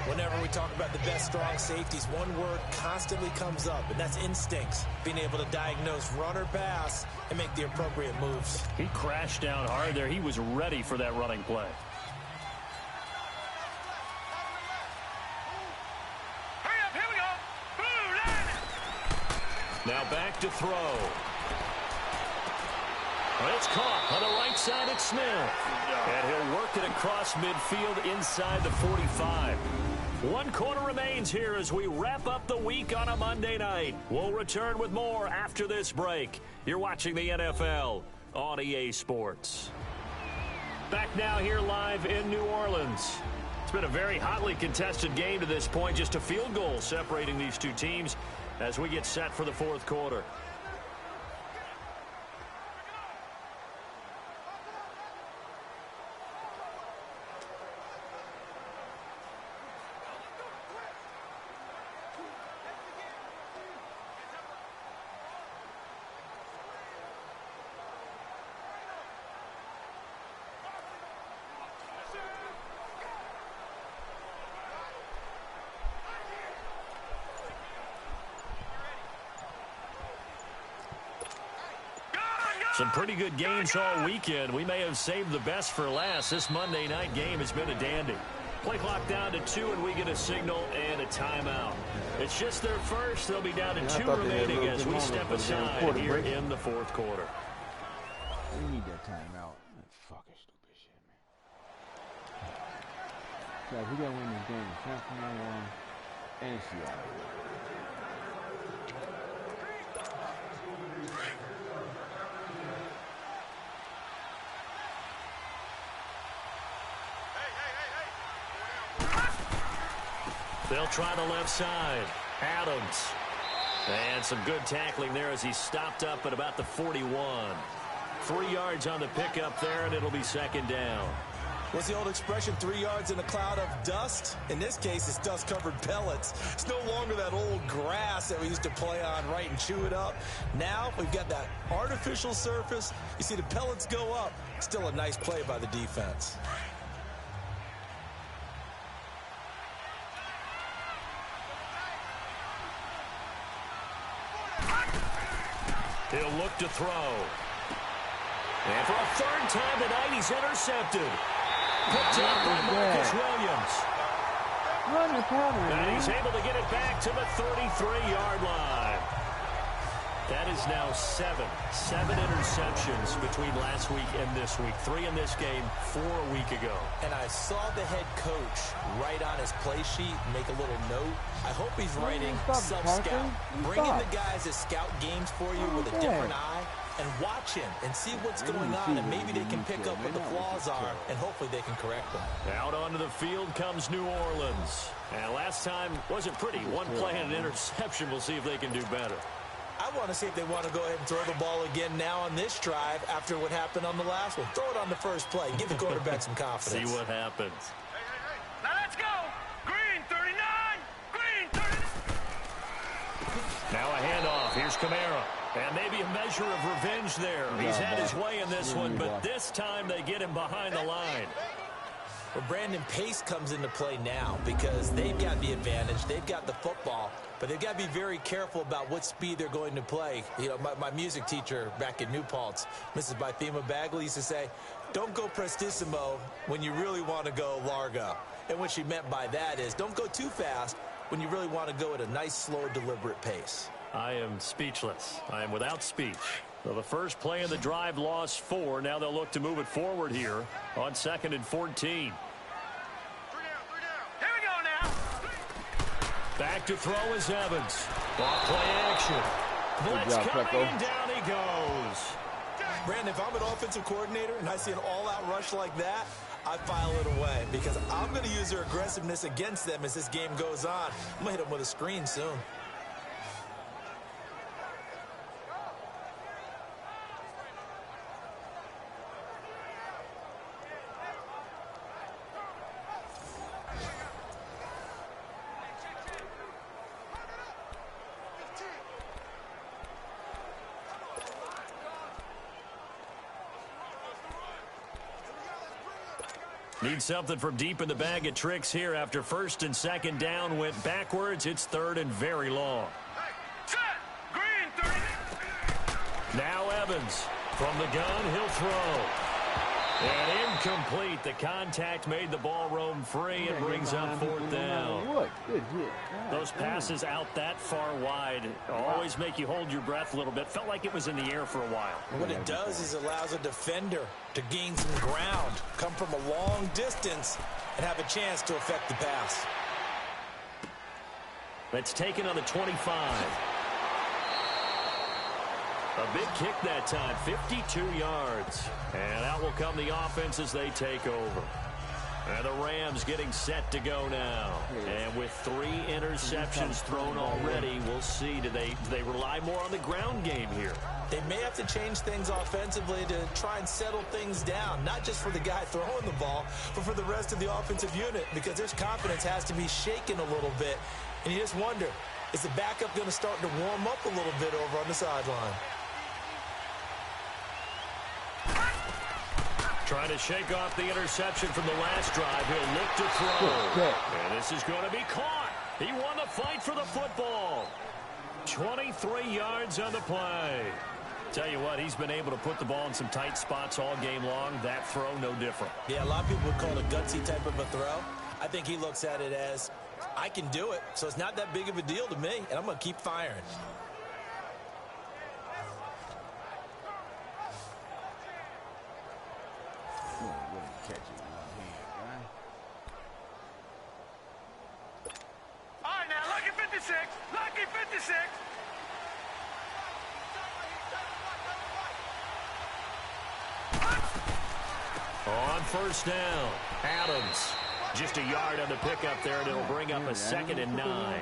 Speaker 5: Whenever we talk about the best strong safeties, one word constantly comes up, and that's instincts. Being able to diagnose run or pass and make the appropriate moves.
Speaker 4: He crashed down hard there. He was ready for that running play.
Speaker 2: Hurry up, here we go. Blue line.
Speaker 4: Now back to throw. Well, it's caught on the right side at Smith. And he'll work it across midfield inside the 45. 1 quarter remains here as we wrap up the week on a Monday night. We'll return with more after this break. You're watching the NFL on EA Sports. Back now here live in New Orleans. It's been a very hotly contested game to this point. Just a field goal separating these two teams as we get set for the 4th quarter. Some pretty good games all weekend. We may have saved the best for last. This Monday night game has been a dandy. Play clock down to 2, and we get a signal and a timeout. It's just their first. They'll be down to 2 remaining as we step aside here in the fourth quarter.
Speaker 6: We need that timeout. That's fucking stupid shit, man. Guys, we gotta win this game. San Fernando and Seattle.
Speaker 4: They'll try the left side. Adams. And some good tackling there as he stopped up at about the 41. 3 yards on the pickup there, and it'll be second down.
Speaker 5: What's the old expression, 3 yards in a cloud of dust? In this case, it's dust-covered pellets. It's no longer that old grass that we used to play on, right, and chew it up. Now we've got that artificial surface. You see the pellets go up. Still a nice play by the defense.
Speaker 4: He'll look to throw. And for a third time tonight, he's intercepted. Picked up by Marcus Williams.
Speaker 6: Run the pattern,
Speaker 4: and he's able to get it back to the 33-yard line. That is now 7 interceptions between last week and this week. 3 in this game, 4 a week ago.
Speaker 5: And I saw the head coach write on his play sheet, make a little note. I hope he's writing self-scout. Bring in the guys that scout games for you with a different eye and watch him and see what's going on, and maybe they can pick up what the flaws are, and hopefully they can correct them.
Speaker 4: Out onto the field comes New Orleans. And last time wasn't pretty. One play and an interception. We'll see if they can do better.
Speaker 5: I want to see if they want to go ahead and throw the ball again now on this drive after what happened on the last one. Throw it on the first play. Give the quarterback some confidence.
Speaker 4: See what happens.
Speaker 2: Now let's go. Green 39. Green 39.
Speaker 4: Now a handoff. Here's Kamara. And maybe a measure of revenge there. He's had his way in this one, but this time they get him behind the line.
Speaker 5: Well, Brandon, pace comes into play now because they've got the advantage. They've got the football, but they've got to be very careful about what speed they're going to play. You know, my music teacher back in New Paltz, Mrs. Bythema Bagley, used to say, don't go prestissimo when you really want to go largo. And what she meant by that is don't go too fast when you really want to go at a nice, slow, deliberate pace.
Speaker 4: I am speechless. I am without speech. So the first play in the drive lost 4. Now they'll look to move it forward here on 2nd and 14. Back to throw is Evans. Off play action. Blitz coming, and down he goes.
Speaker 5: Brandon, if I'm an offensive coordinator and I see an all-out rush like that, I file it away because I'm going to use their aggressiveness against them as this game goes on. I'm going to hit them with a screen soon.
Speaker 4: Need something from deep in the bag of tricks here after 1st and 2nd down went backwards. It's 3rd and very long.
Speaker 2: Green 30.
Speaker 4: Now Evans from the gun. He'll throw. And incomplete. The contact made the ball roam free and brings up 4th down.
Speaker 6: Good hit.
Speaker 4: Those passes out that far wide always make you hold your breath a little bit. Felt like it was in the air for a while.
Speaker 5: What it does is it allows a defender to gain some ground, come from a long distance, and have a chance to affect the pass.
Speaker 4: It's taken on the 25. A big kick that time, 52 yards. And out will come the offense as they take over. And the Rams getting set to go now. And with 3 interceptions thrown already, we'll see. Do they rely more on the ground game here?
Speaker 5: They may have to change things offensively to try and settle things down, not just for the guy throwing the ball, but for the rest of the offensive unit, because their confidence has to be shaken a little bit. And you just wonder, is the backup going to start to warm up a little bit over on the sideline?
Speaker 4: Trying to shake off the interception from the last drive. He'll look to throw. And this is going to be caught. He won the fight for the football. 23 yards on the play. Tell you what, he's been able to put the ball in some tight spots all game long. That throw, no different.
Speaker 5: Yeah, a lot of people would call it a gutsy type of a throw. I think he looks at it as, I can do it, so it's not that big of a deal to me, and I'm going to keep firing.
Speaker 2: All right, now, lucky 56. Lucky 56.
Speaker 4: On first down, Adams. Just a yard on the pickup there, and it'll bring up a 2nd and 9.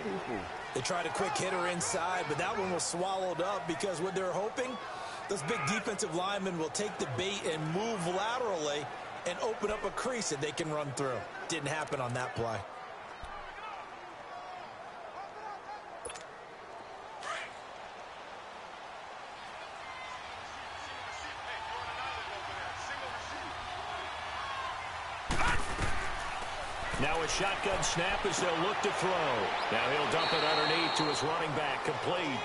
Speaker 5: They tried a quick hitter inside, but that one was swallowed up because what they're hoping, those big defensive linemen will take the bait and move laterally and open up a crease that they can run through. Didn't happen on that play.
Speaker 4: Now a shotgun snap as they'll look to throw. Now he'll dump it underneath to his running back, complete.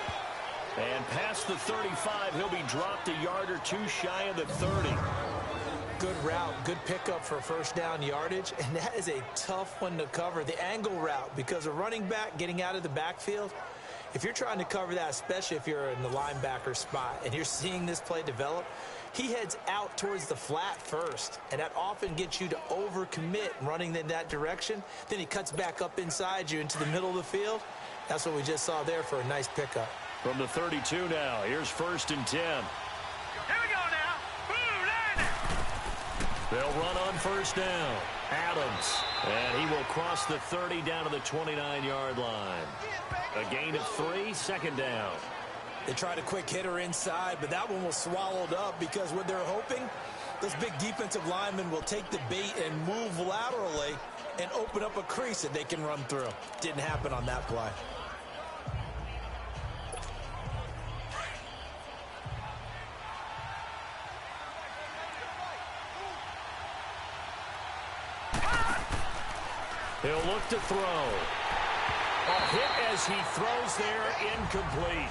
Speaker 4: And past the 35, he'll be dropped a yard or two shy of the 30.
Speaker 5: Good route, good pickup for first down yardage, and that is a tough one to cover, the angle route, because a running back getting out of the backfield, if you're trying to cover that, especially if you're in the linebacker spot and you're seeing this play develop, he heads out towards the flat first, and that often gets you to overcommit running in that direction. Then he cuts back up inside you into the middle of the field. That's what we just saw there for a nice pickup.
Speaker 4: From the 32 now, here's 1st and 10.
Speaker 2: Here we go now. Boom,
Speaker 4: They'll run on first down. Adams, and he will cross the 30 down to the 29-yard line. A gain of 3, 2nd down.
Speaker 5: They tried a quick hitter inside, but that one was swallowed up because what they're hoping, those big defensive linemen will take the bait and move laterally and open up a crease that they can run through. Didn't happen on that play.
Speaker 4: He'll look to throw. A hit as he throws there, incomplete.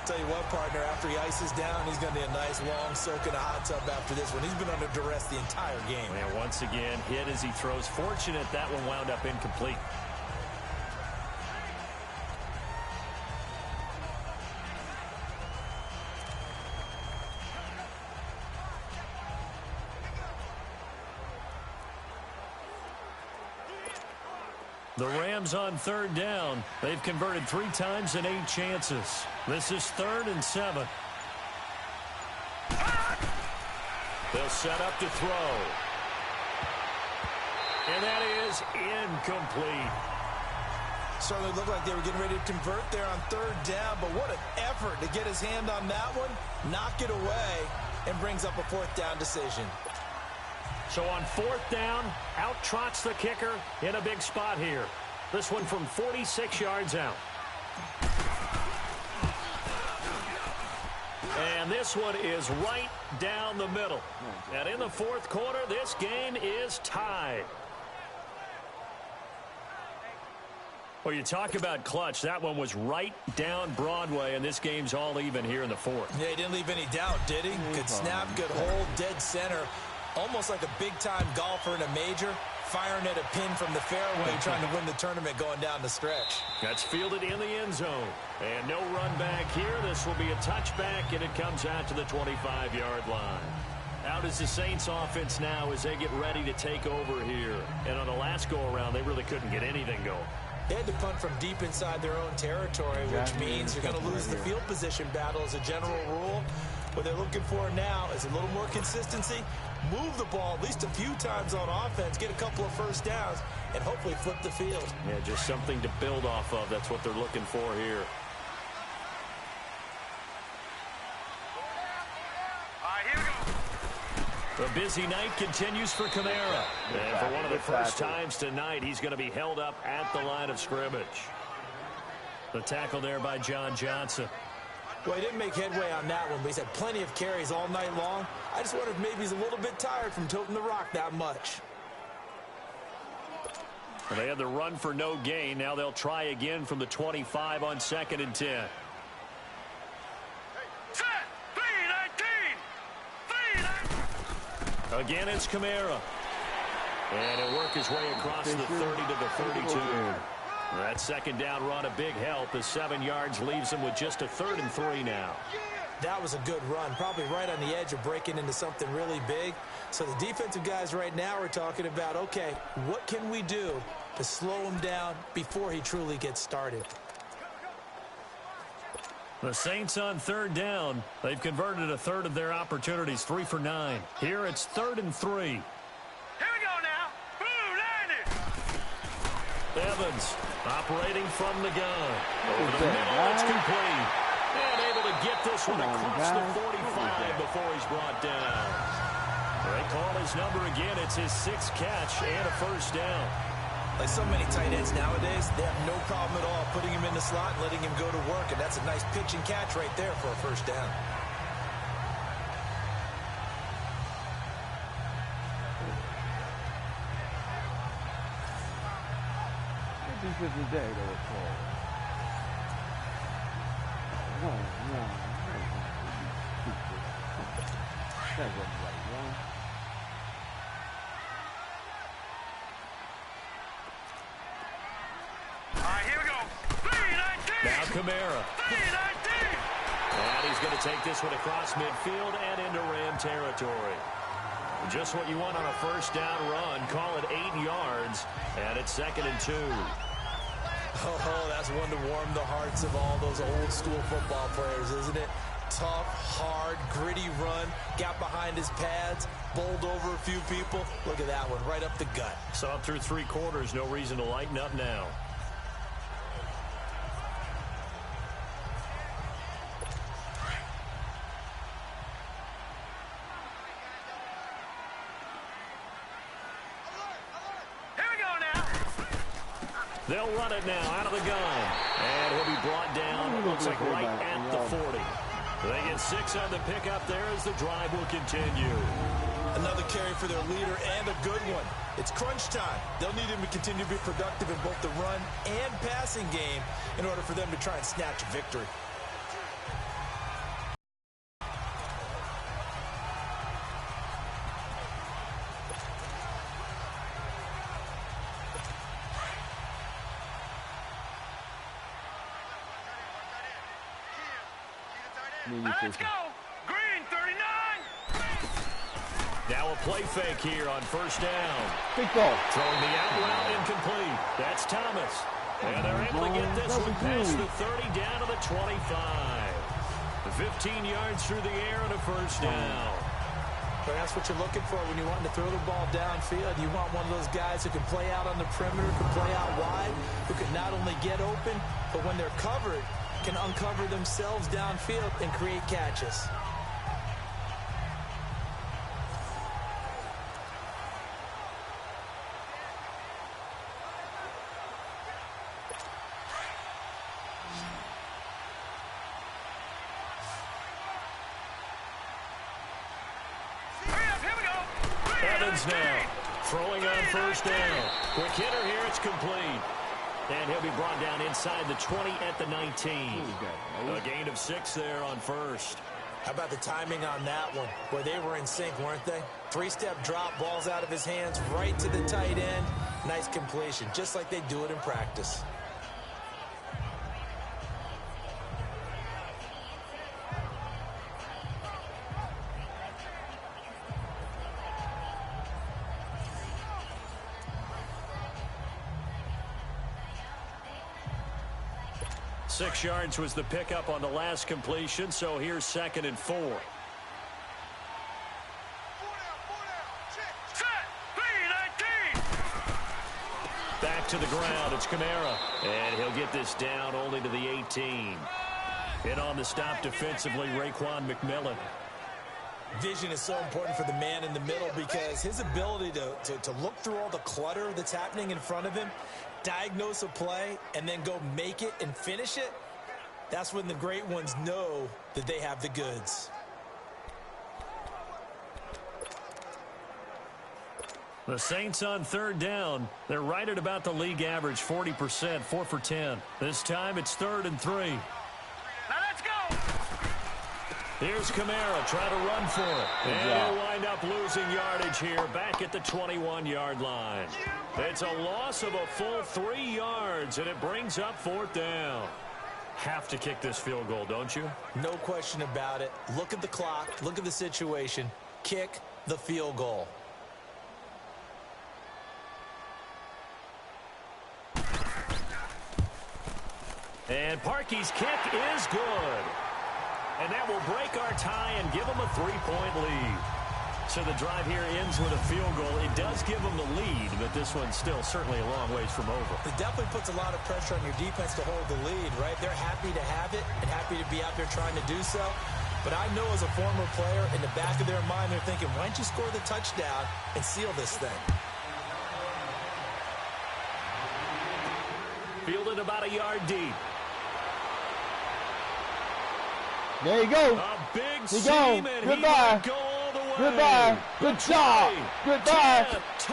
Speaker 5: Tell you what, partner, after he ices down, he's going to be a nice long soak in a hot tub after this one. He's been under duress the entire game.
Speaker 4: And once again, hit as he throws. Fortunate that one wound up incomplete. The Rams on 3rd down. They've converted 3 times in 8 chances. This is 3rd and 7. They'll set up to throw. And that is incomplete.
Speaker 5: Certainly looked like they were getting ready to convert there on 3rd down, but what an effort to get his hand on that one, knock it away, and brings up a 4th down decision.
Speaker 4: So on 4th down, out trots the kicker in a big spot here. This one from 46 yards out. And this one is right down the middle. And in the 4th quarter, this game is tied. Well, you talk about clutch. That one was right down Broadway, and this game's all even here in the 4th.
Speaker 5: Yeah, he didn't leave any doubt, did he? Good snap, good hold, dead center. Almost like a big-time golfer in a major, firing at a pin from the fairway, trying to win the tournament going down the stretch.
Speaker 4: That's fielded in the end zone. And no run back here. This will be a touchback, and it comes out to the 25-yard line. Out is the Saints offense now as they get ready to take over here. And on the last go-around, they really couldn't get anything going.
Speaker 5: They had to punt from deep inside their own territory, which means you're going to lose the field position battle as a general rule. What they're looking for now is a little more consistency, move the ball at least a few times on offense, get a couple of first downs, and hopefully flip the field.
Speaker 4: Yeah, just something to build off of. That's what they're looking for here. The busy night continues for Kamara. And for one of the first times tonight, he's going to be held up at the line of scrimmage. The tackle there by John Johnson.
Speaker 5: Well, he didn't make headway on that one, but he's had plenty of carries all night long. I just wonder if maybe he's a little bit tired from toting the rock that much.
Speaker 4: Well, they had the run for no gain. Now they'll try again from the 25 on 2nd and 10.
Speaker 2: Set, 3,
Speaker 4: Again, it's Kamara. And he'll work his way across the 30 to the 32. That second down run, a big help. The 7 yards leaves him with just a 3rd and 3 now.
Speaker 5: That was a good run, probably right on the edge of breaking into something really big. So the defensive guys right now are talking about, okay, what can we do to slow him down before he truly gets started?
Speaker 4: The Saints on 3rd down. They've converted a 1/3 of their opportunities, 3 for 9. Here it's 3rd and 3.
Speaker 2: Here we go now. Hobaleni.
Speaker 4: Evans operating from the gun. Over the middle, it's complete. And able to get this one across the 45 before he's brought down. They call his number again. It's his 6th catch and a 1st down.
Speaker 5: Like so many tight ends nowadays, they have no problem at all putting him in the slot and letting him go to work. And that's a nice pitch and catch right there for a 1st down.
Speaker 6: Defensive day they were called. No. That wasn't right, one.
Speaker 2: All right, here we go. 3-19.
Speaker 4: Now Kamara.
Speaker 2: 3-19.
Speaker 4: And he's going to take this one across midfield and into Ram territory. Just what you want on a 1st down run. Call it 8 yards. And it's 2nd and 2.
Speaker 5: Oh, that's one to warm the hearts of all those old school football players, isn't it? Tough, hard, gritty run. Got behind his pads, bowled over a few people. Look at that one, right up the gut.
Speaker 4: Saw it through 3 quarters. No reason to lighten up now. They'll run it now out of the gun. And he'll be brought down, looks like right at the 40. They get 6 on the pickup there as the drive will continue.
Speaker 5: Another carry for their leader and a good one. It's crunch time. They'll need him to continue to be productive in both the run and passing game in order for them to try and snatch a victory.
Speaker 2: Let's go. Green, 39.
Speaker 4: Now a play fake here on 1st down.
Speaker 6: Big ball.
Speaker 4: Throwing the out route incomplete. That's Thomas. And they're able to get this one past the 30 down to the 25. The 15 yards through the air and a 1st down.
Speaker 5: But that's what you're looking for when you want to throw the ball downfield. You want one of those guys who can play out on the perimeter, can play out wide, who can not only get open, but when they're covered, can uncover themselves downfield and create catches.
Speaker 2: Here we go.
Speaker 4: Evans now throwing on 1st down. Quick hitter here, it's complete. And he'll be brought down inside the 20 at the 19. A gain of 6 there on 1st.
Speaker 5: How about the timing on that one? Boy, they were in sync, weren't they? 3-step drop, balls out of his hands, right to the tight end. Nice completion, just like they do it in practice.
Speaker 4: Six yards was the pickup on the last completion, so here's 2nd and 4. Back to the ground, it's Kamara. And he'll get this down only to the 18. In on the stop defensively, Raekwon McMillan.
Speaker 5: Vision is so important for the man in the middle because his ability to look through all the clutter that's happening in front of him, diagnose a play, and then go make it and finish it, that's when the great ones know that they have the goods.
Speaker 4: The Saints on 3rd down. They're right at about the league average, 40%, 4 for 10. This time it's 3rd and 3.
Speaker 2: Now let's go.
Speaker 4: Here's Kamara trying to run for it. And they wind up losing yardage here back at the 21-yard line. It's a loss of a full 3 yards, and it brings up 4th down. Have to kick this field goal, don't you?
Speaker 5: No question about it. Look at the clock. Look at the situation. Kick the field goal.
Speaker 4: And Parkey's kick is good. And that will break our tie and give them a 3-point lead. So the drive here ends with a field goal. It does give them the lead, but this one's still certainly a long ways from over.
Speaker 5: It definitely puts a lot of pressure on your defense to hold the lead, right? They're happy to have it and happy to be out there trying to do so. But I know as a former player, in the back of their mind, they're thinking, why don't you score the touchdown and seal this thing?
Speaker 4: Fielded about a yard deep.
Speaker 6: There you go.
Speaker 4: A big
Speaker 6: Here you
Speaker 4: seam,
Speaker 6: go.
Speaker 4: and
Speaker 6: Goodbye.
Speaker 4: he will go all the way.
Speaker 6: Goodbye. Good job. Goodbye.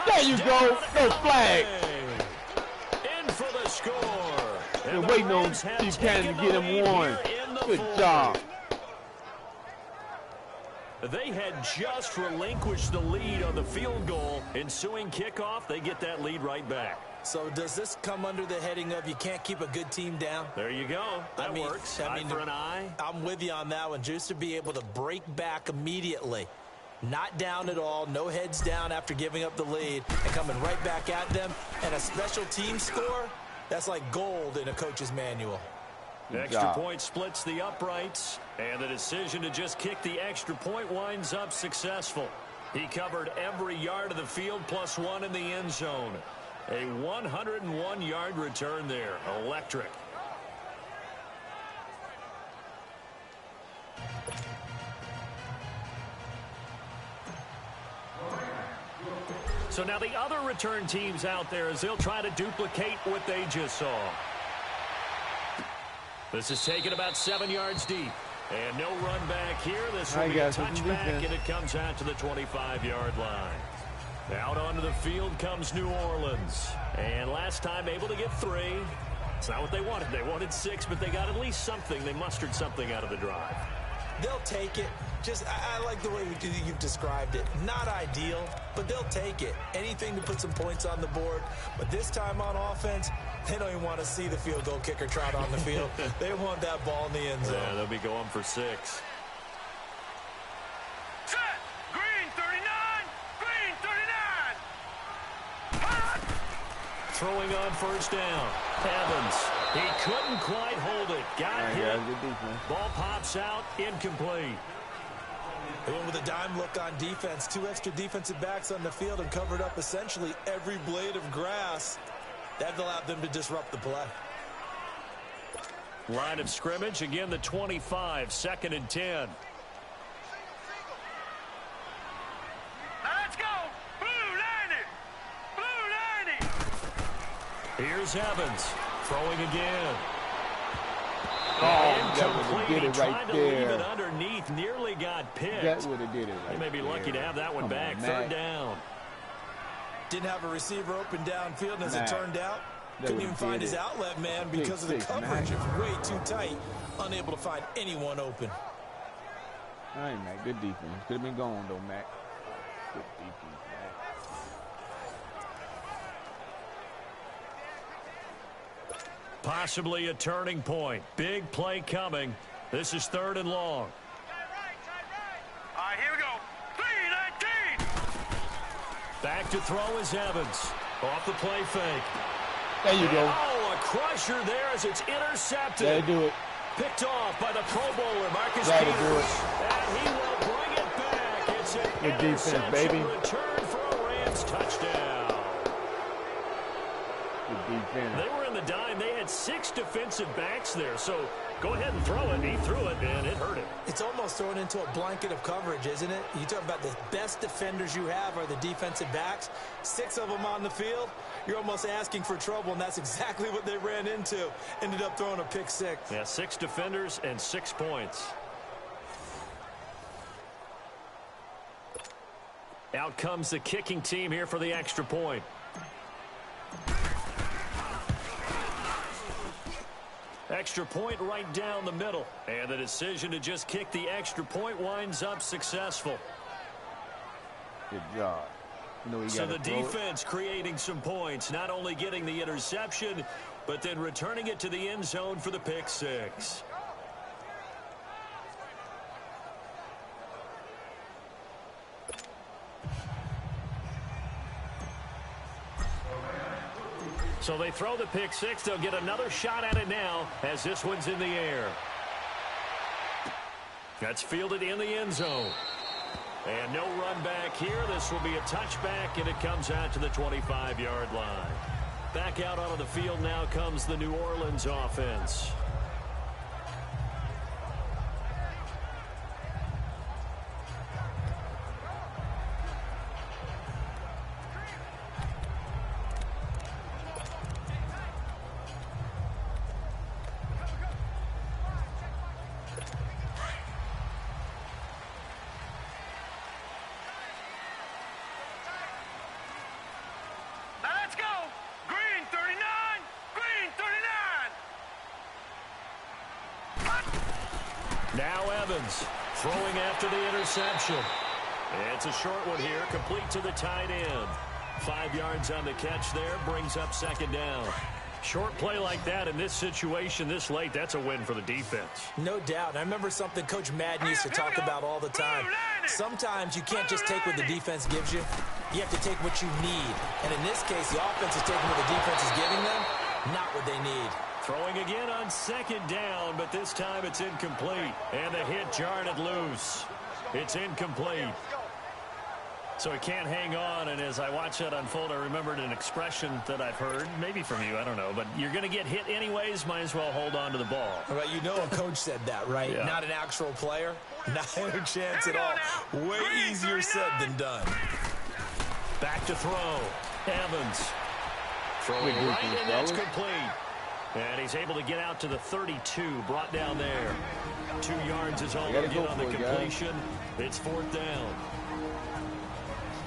Speaker 6: There you go. No flag.
Speaker 4: In for the score.
Speaker 6: They're waiting on Buchanan to get him one. Good job.
Speaker 4: They had just relinquished the lead on the field goal. Ensuing kickoff, they get that lead right back.
Speaker 5: So does this come under the heading of you can't keep a good team down?
Speaker 4: There you go. That works. Eye for an eye.
Speaker 5: I'm with you on that one. Just to be able to break back immediately. Not down at all. No heads down after giving up the lead. And coming right back at them. And a special team score, that's like gold in a coach's manual.
Speaker 4: Extra point splits the uprights. And the decision to just kick the extra point winds up successful. He covered every yard of the field plus 1 in the end zone. A 101-yard return there. Electric. So now the other return teams out there as they'll try to duplicate what they just saw. This is taken about 7 yards deep. And no run back here. This will be a touchback, and it comes out to the 25-yard line. Out onto the field comes New Orleans. And last time able to get 3. It's not what they wanted. They wanted 6, but they got at least something. They mustered something out of the drive.
Speaker 5: They'll take it. Just, I like the way you've described it. Not ideal, but they'll take it. Anything to put some points on the board. But this time on offense, they don't even want to see the field goal kicker trot on the field. They want that ball in the end zone.
Speaker 4: Yeah, they'll be going for 6. Throwing on first down. Evans. He couldn't quite hold it. Got hit. Ball pops out. Incomplete.
Speaker 5: They went with a dime look on defense. 2 extra defensive backs on the field and covered up essentially every blade of grass. That allowed them to disrupt the play.
Speaker 4: Line of scrimmage. Again, the 25. 2nd and 10. Here's Evans throwing again.
Speaker 6: That would have did it right
Speaker 4: there. To leave it underneath, nearly got picked.
Speaker 6: That would have did it right.
Speaker 4: They may be lucky to have that one back. 3rd down.
Speaker 5: Didn't have a receiver open downfield, and as it turned out, couldn't even find his outlet man because of the coverage. It was way too tight, unable to find anyone open.
Speaker 6: All right, Mac. Good defense. Could have been going though, Mac. Good defense, Mac.
Speaker 4: Possibly a turning point. Big play coming. This is 3rd and long.
Speaker 2: All right, here we go. 3-19.
Speaker 4: Back to throw is Evans. Off the play fake.
Speaker 6: There you go.
Speaker 4: Oh, a crusher there as it's intercepted.
Speaker 6: That'll do it.
Speaker 4: Picked off by the Pro Bowler, Marcus
Speaker 6: That'll
Speaker 4: Peters.
Speaker 6: do it.
Speaker 4: And he will bring it back. It's an
Speaker 6: good defense, baby.
Speaker 4: Return for a Rams touchdown.
Speaker 6: Good defense.
Speaker 4: They were in the dime. They had 6 defensive backs there. So go ahead and throw it. He threw it, and it hurt him.
Speaker 5: It's almost thrown into a blanket of coverage, isn't it? You talk about the best defenders you have are the defensive backs. 6 of them on the field. You're almost asking for trouble, and that's exactly what they ran into. Ended up throwing a pick 6.
Speaker 4: Yeah, 6 defenders and 6 points. Out comes the kicking team here for the extra point. Extra point right down the middle. And the decision to just kick the extra point winds up successful.
Speaker 6: Good job.
Speaker 4: So the defense creating some points, not only getting the interception, but then returning it to the end zone for the pick six. So they throw the pick six. They'll get another shot at it now as this one's in the air. That's fielded in the end zone. And no run back here. This will be a touchback, and it comes out to the 25-yard line. Back out onto the field now comes the New Orleans offense. Now Evans throwing after the interception. It's a short one here, complete to the tight end. 5 yards on the catch there, brings up second down. Short play like that in this situation this late, that's a win for the defense.
Speaker 5: No doubt. I remember something Coach Madden used to talk about all the time. Sometimes you can't just take what the defense gives you. You have to take what you need. And in this case, the offense is taking what the defense is giving them, not what they need.
Speaker 4: Throwing again on second down, but this time it's incomplete. And the hit jarred it loose. It's incomplete. So he can't hang on, and as I watch that unfold, I remembered an expression that I've heard, maybe from you, I don't know, but you're going to get hit anyways, might as well hold on to the ball.
Speaker 5: Right, you know a coach said that, right?
Speaker 4: Yeah.
Speaker 5: Not an actual player. Not a chance at all. Way easier said than done.
Speaker 4: Back to throw. Evans. Throwing right, and that's complete. And he's able to get out to the 32, brought down there. 2 yards is all they get on the completion. It's fourth down.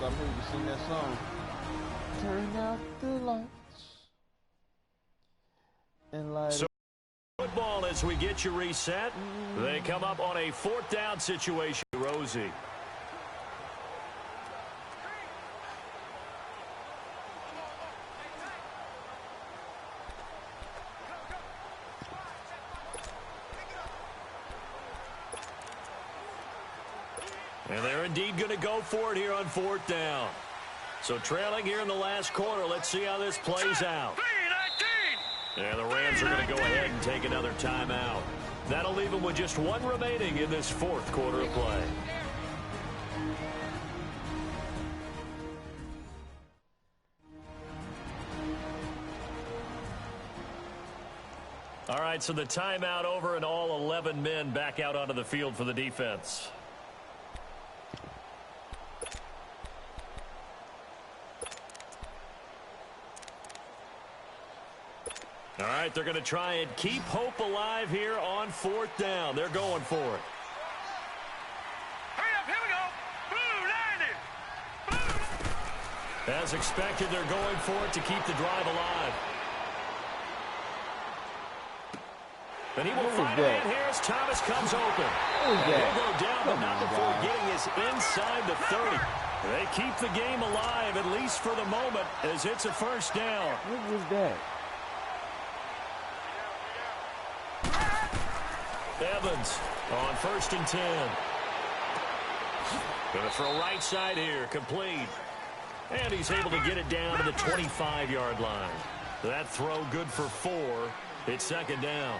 Speaker 6: I knew you sing that song. Turn out the lights and light
Speaker 4: so football as we get you reset. They come up on a fourth down situation. Rosie. And they're indeed going to go for it here on fourth down. So trailing here in the last quarter. Let's see how this plays out. And the Rams are going to go ahead and take another timeout. That'll leave them with just one remaining in this fourth quarter of play. All right, so the timeout over and all 11 men back out onto the field for the defense. All right, they're going to try and keep hope alive here on fourth down. They're going for it.
Speaker 2: Hurry up, here we go. Blue,
Speaker 4: As expected, they're going for it to keep the drive alive. And he will find a man here as Thomas comes open. He'll go down, but not before getting his inside the 30. They keep the game alive, at least for the moment, as it's a first down.
Speaker 6: What was that?
Speaker 4: Evans on 1st and 10. Going to throw right side here, complete. And he's able to get it down to the 25-yard line. That throw good for 4. It's second down.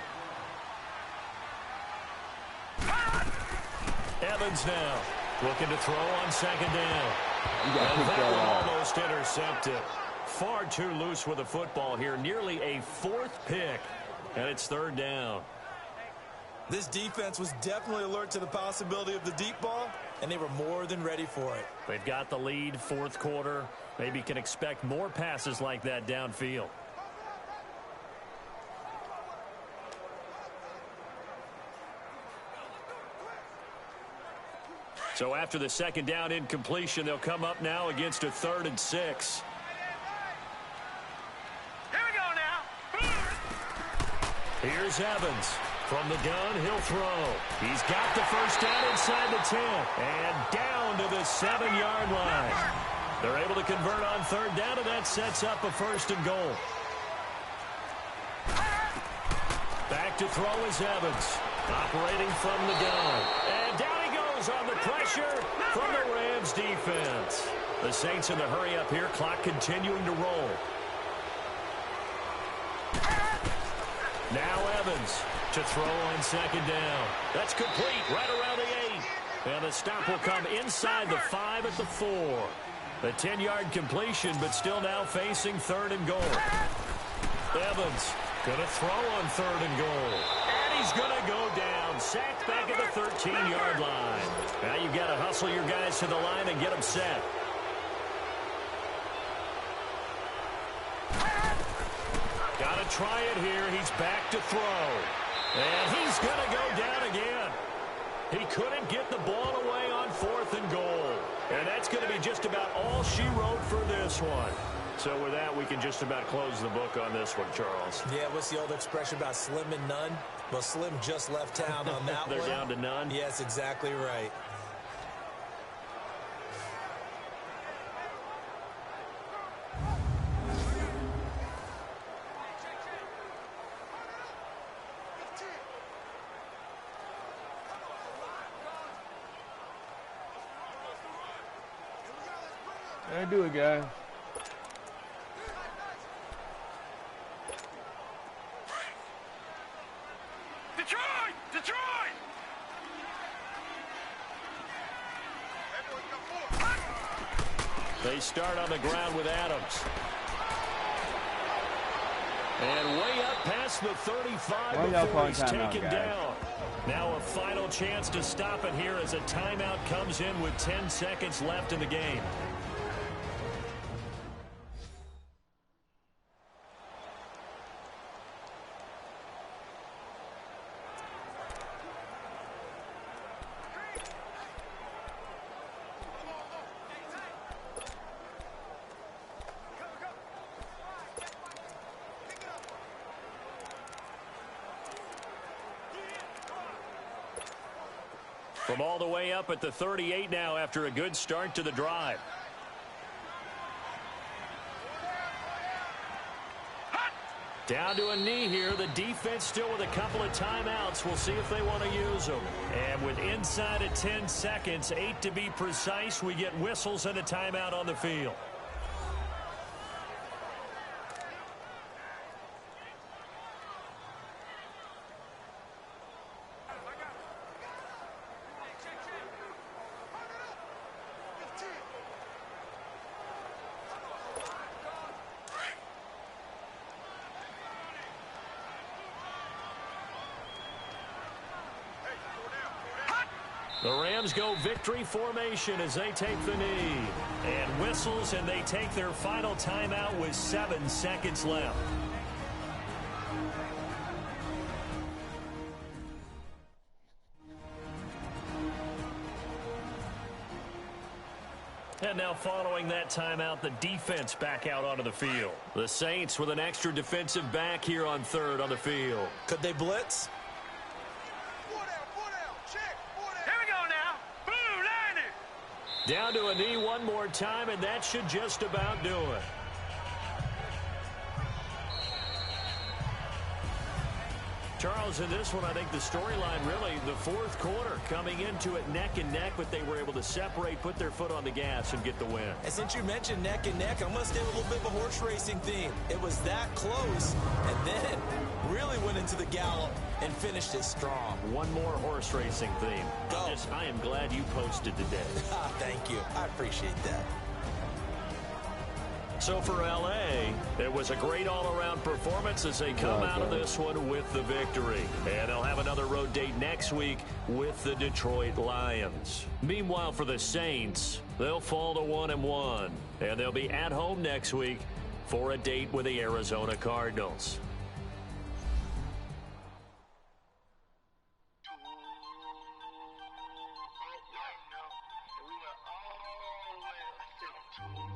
Speaker 4: Evans now looking to throw on second down. And that one almost intercepted. Far too loose with the football here. Nearly a 4th pick. And it's third down.
Speaker 5: This defense was definitely alert to the possibility of the deep ball, and they were more than ready for it.
Speaker 4: They've got the lead, fourth quarter. Maybe can expect more passes like that downfield. So after the second down incompletion, they'll come up now against a 3rd and 6. Here's Evans. From the gun, he'll throw. He's got the first down inside the 10. And down to the 7-yard line. They're able to convert on third down, and that sets up a first and goal. Back to throw is Evans. Operating from the gun. And down he goes on the pressure from the Rams defense. The Saints in the hurry up here. Clock continuing to roll. Now Evans to throw on second down. That's complete right around the 8. And the stop will come inside the 5 at the 4. A 10-yard completion, but still now facing third and goal. Evans going to throw on third and goal. And he's going to go down. Sacked back at the 13-yard line. Now you've got to hustle your guys to the line and get them set. Got to try it here. He's back to throw. And he's going to go down again. He couldn't get the ball away on fourth and goal. And that's going to be just about all she wrote for this one. So with that, we can just about close the book on this one, Charles.
Speaker 5: Yeah, what's the old expression about slim and none? Well, Slim just left town on that
Speaker 4: They're
Speaker 5: one.
Speaker 4: down to none?
Speaker 5: Yes, exactly right.
Speaker 6: There, do it, guys.
Speaker 2: Detroit! Detroit!
Speaker 4: They start on the ground with Adams. And way up past the 35 before he's taken down. Now a final chance to stop it here as a timeout comes in with 10 seconds left in the game. From all the way up at the 38 now after a good start to the drive. Down to a knee here. The defense still with a couple of timeouts. We'll see if they want to use them. And with inside of 10 seconds, 8 to be precise, we get whistles and a timeout on the field. The Rams go victory formation as they take the knee. And whistles, and they take their final timeout with 7 seconds left. And now following that timeout, the defense back out onto the field. The Saints with an extra defensive back here on third on the field.
Speaker 5: Could they blitz?
Speaker 4: Down to a knee one more time, and that should just about do it. Charles, in this one, I think the storyline really, the fourth quarter, coming into it neck and neck, but they were able to separate, put their foot on the gas, and get the win.
Speaker 5: And since you mentioned neck and neck, I must have a little bit of a horse racing theme. It was that close, and then really went into the gallop and finished it strong.
Speaker 4: One more horse racing theme.
Speaker 5: Go.
Speaker 4: I am glad you posted today.
Speaker 5: Thank you. I appreciate that.
Speaker 4: So for L.A., it was a great all-around performance as they come out of this one with the victory. And they'll have another road date next week with the Detroit Lions. Meanwhile, for the Saints, they'll fall to 1-1. And they'll be at home next week for a date with the Arizona Cardinals.
Speaker 2: We were all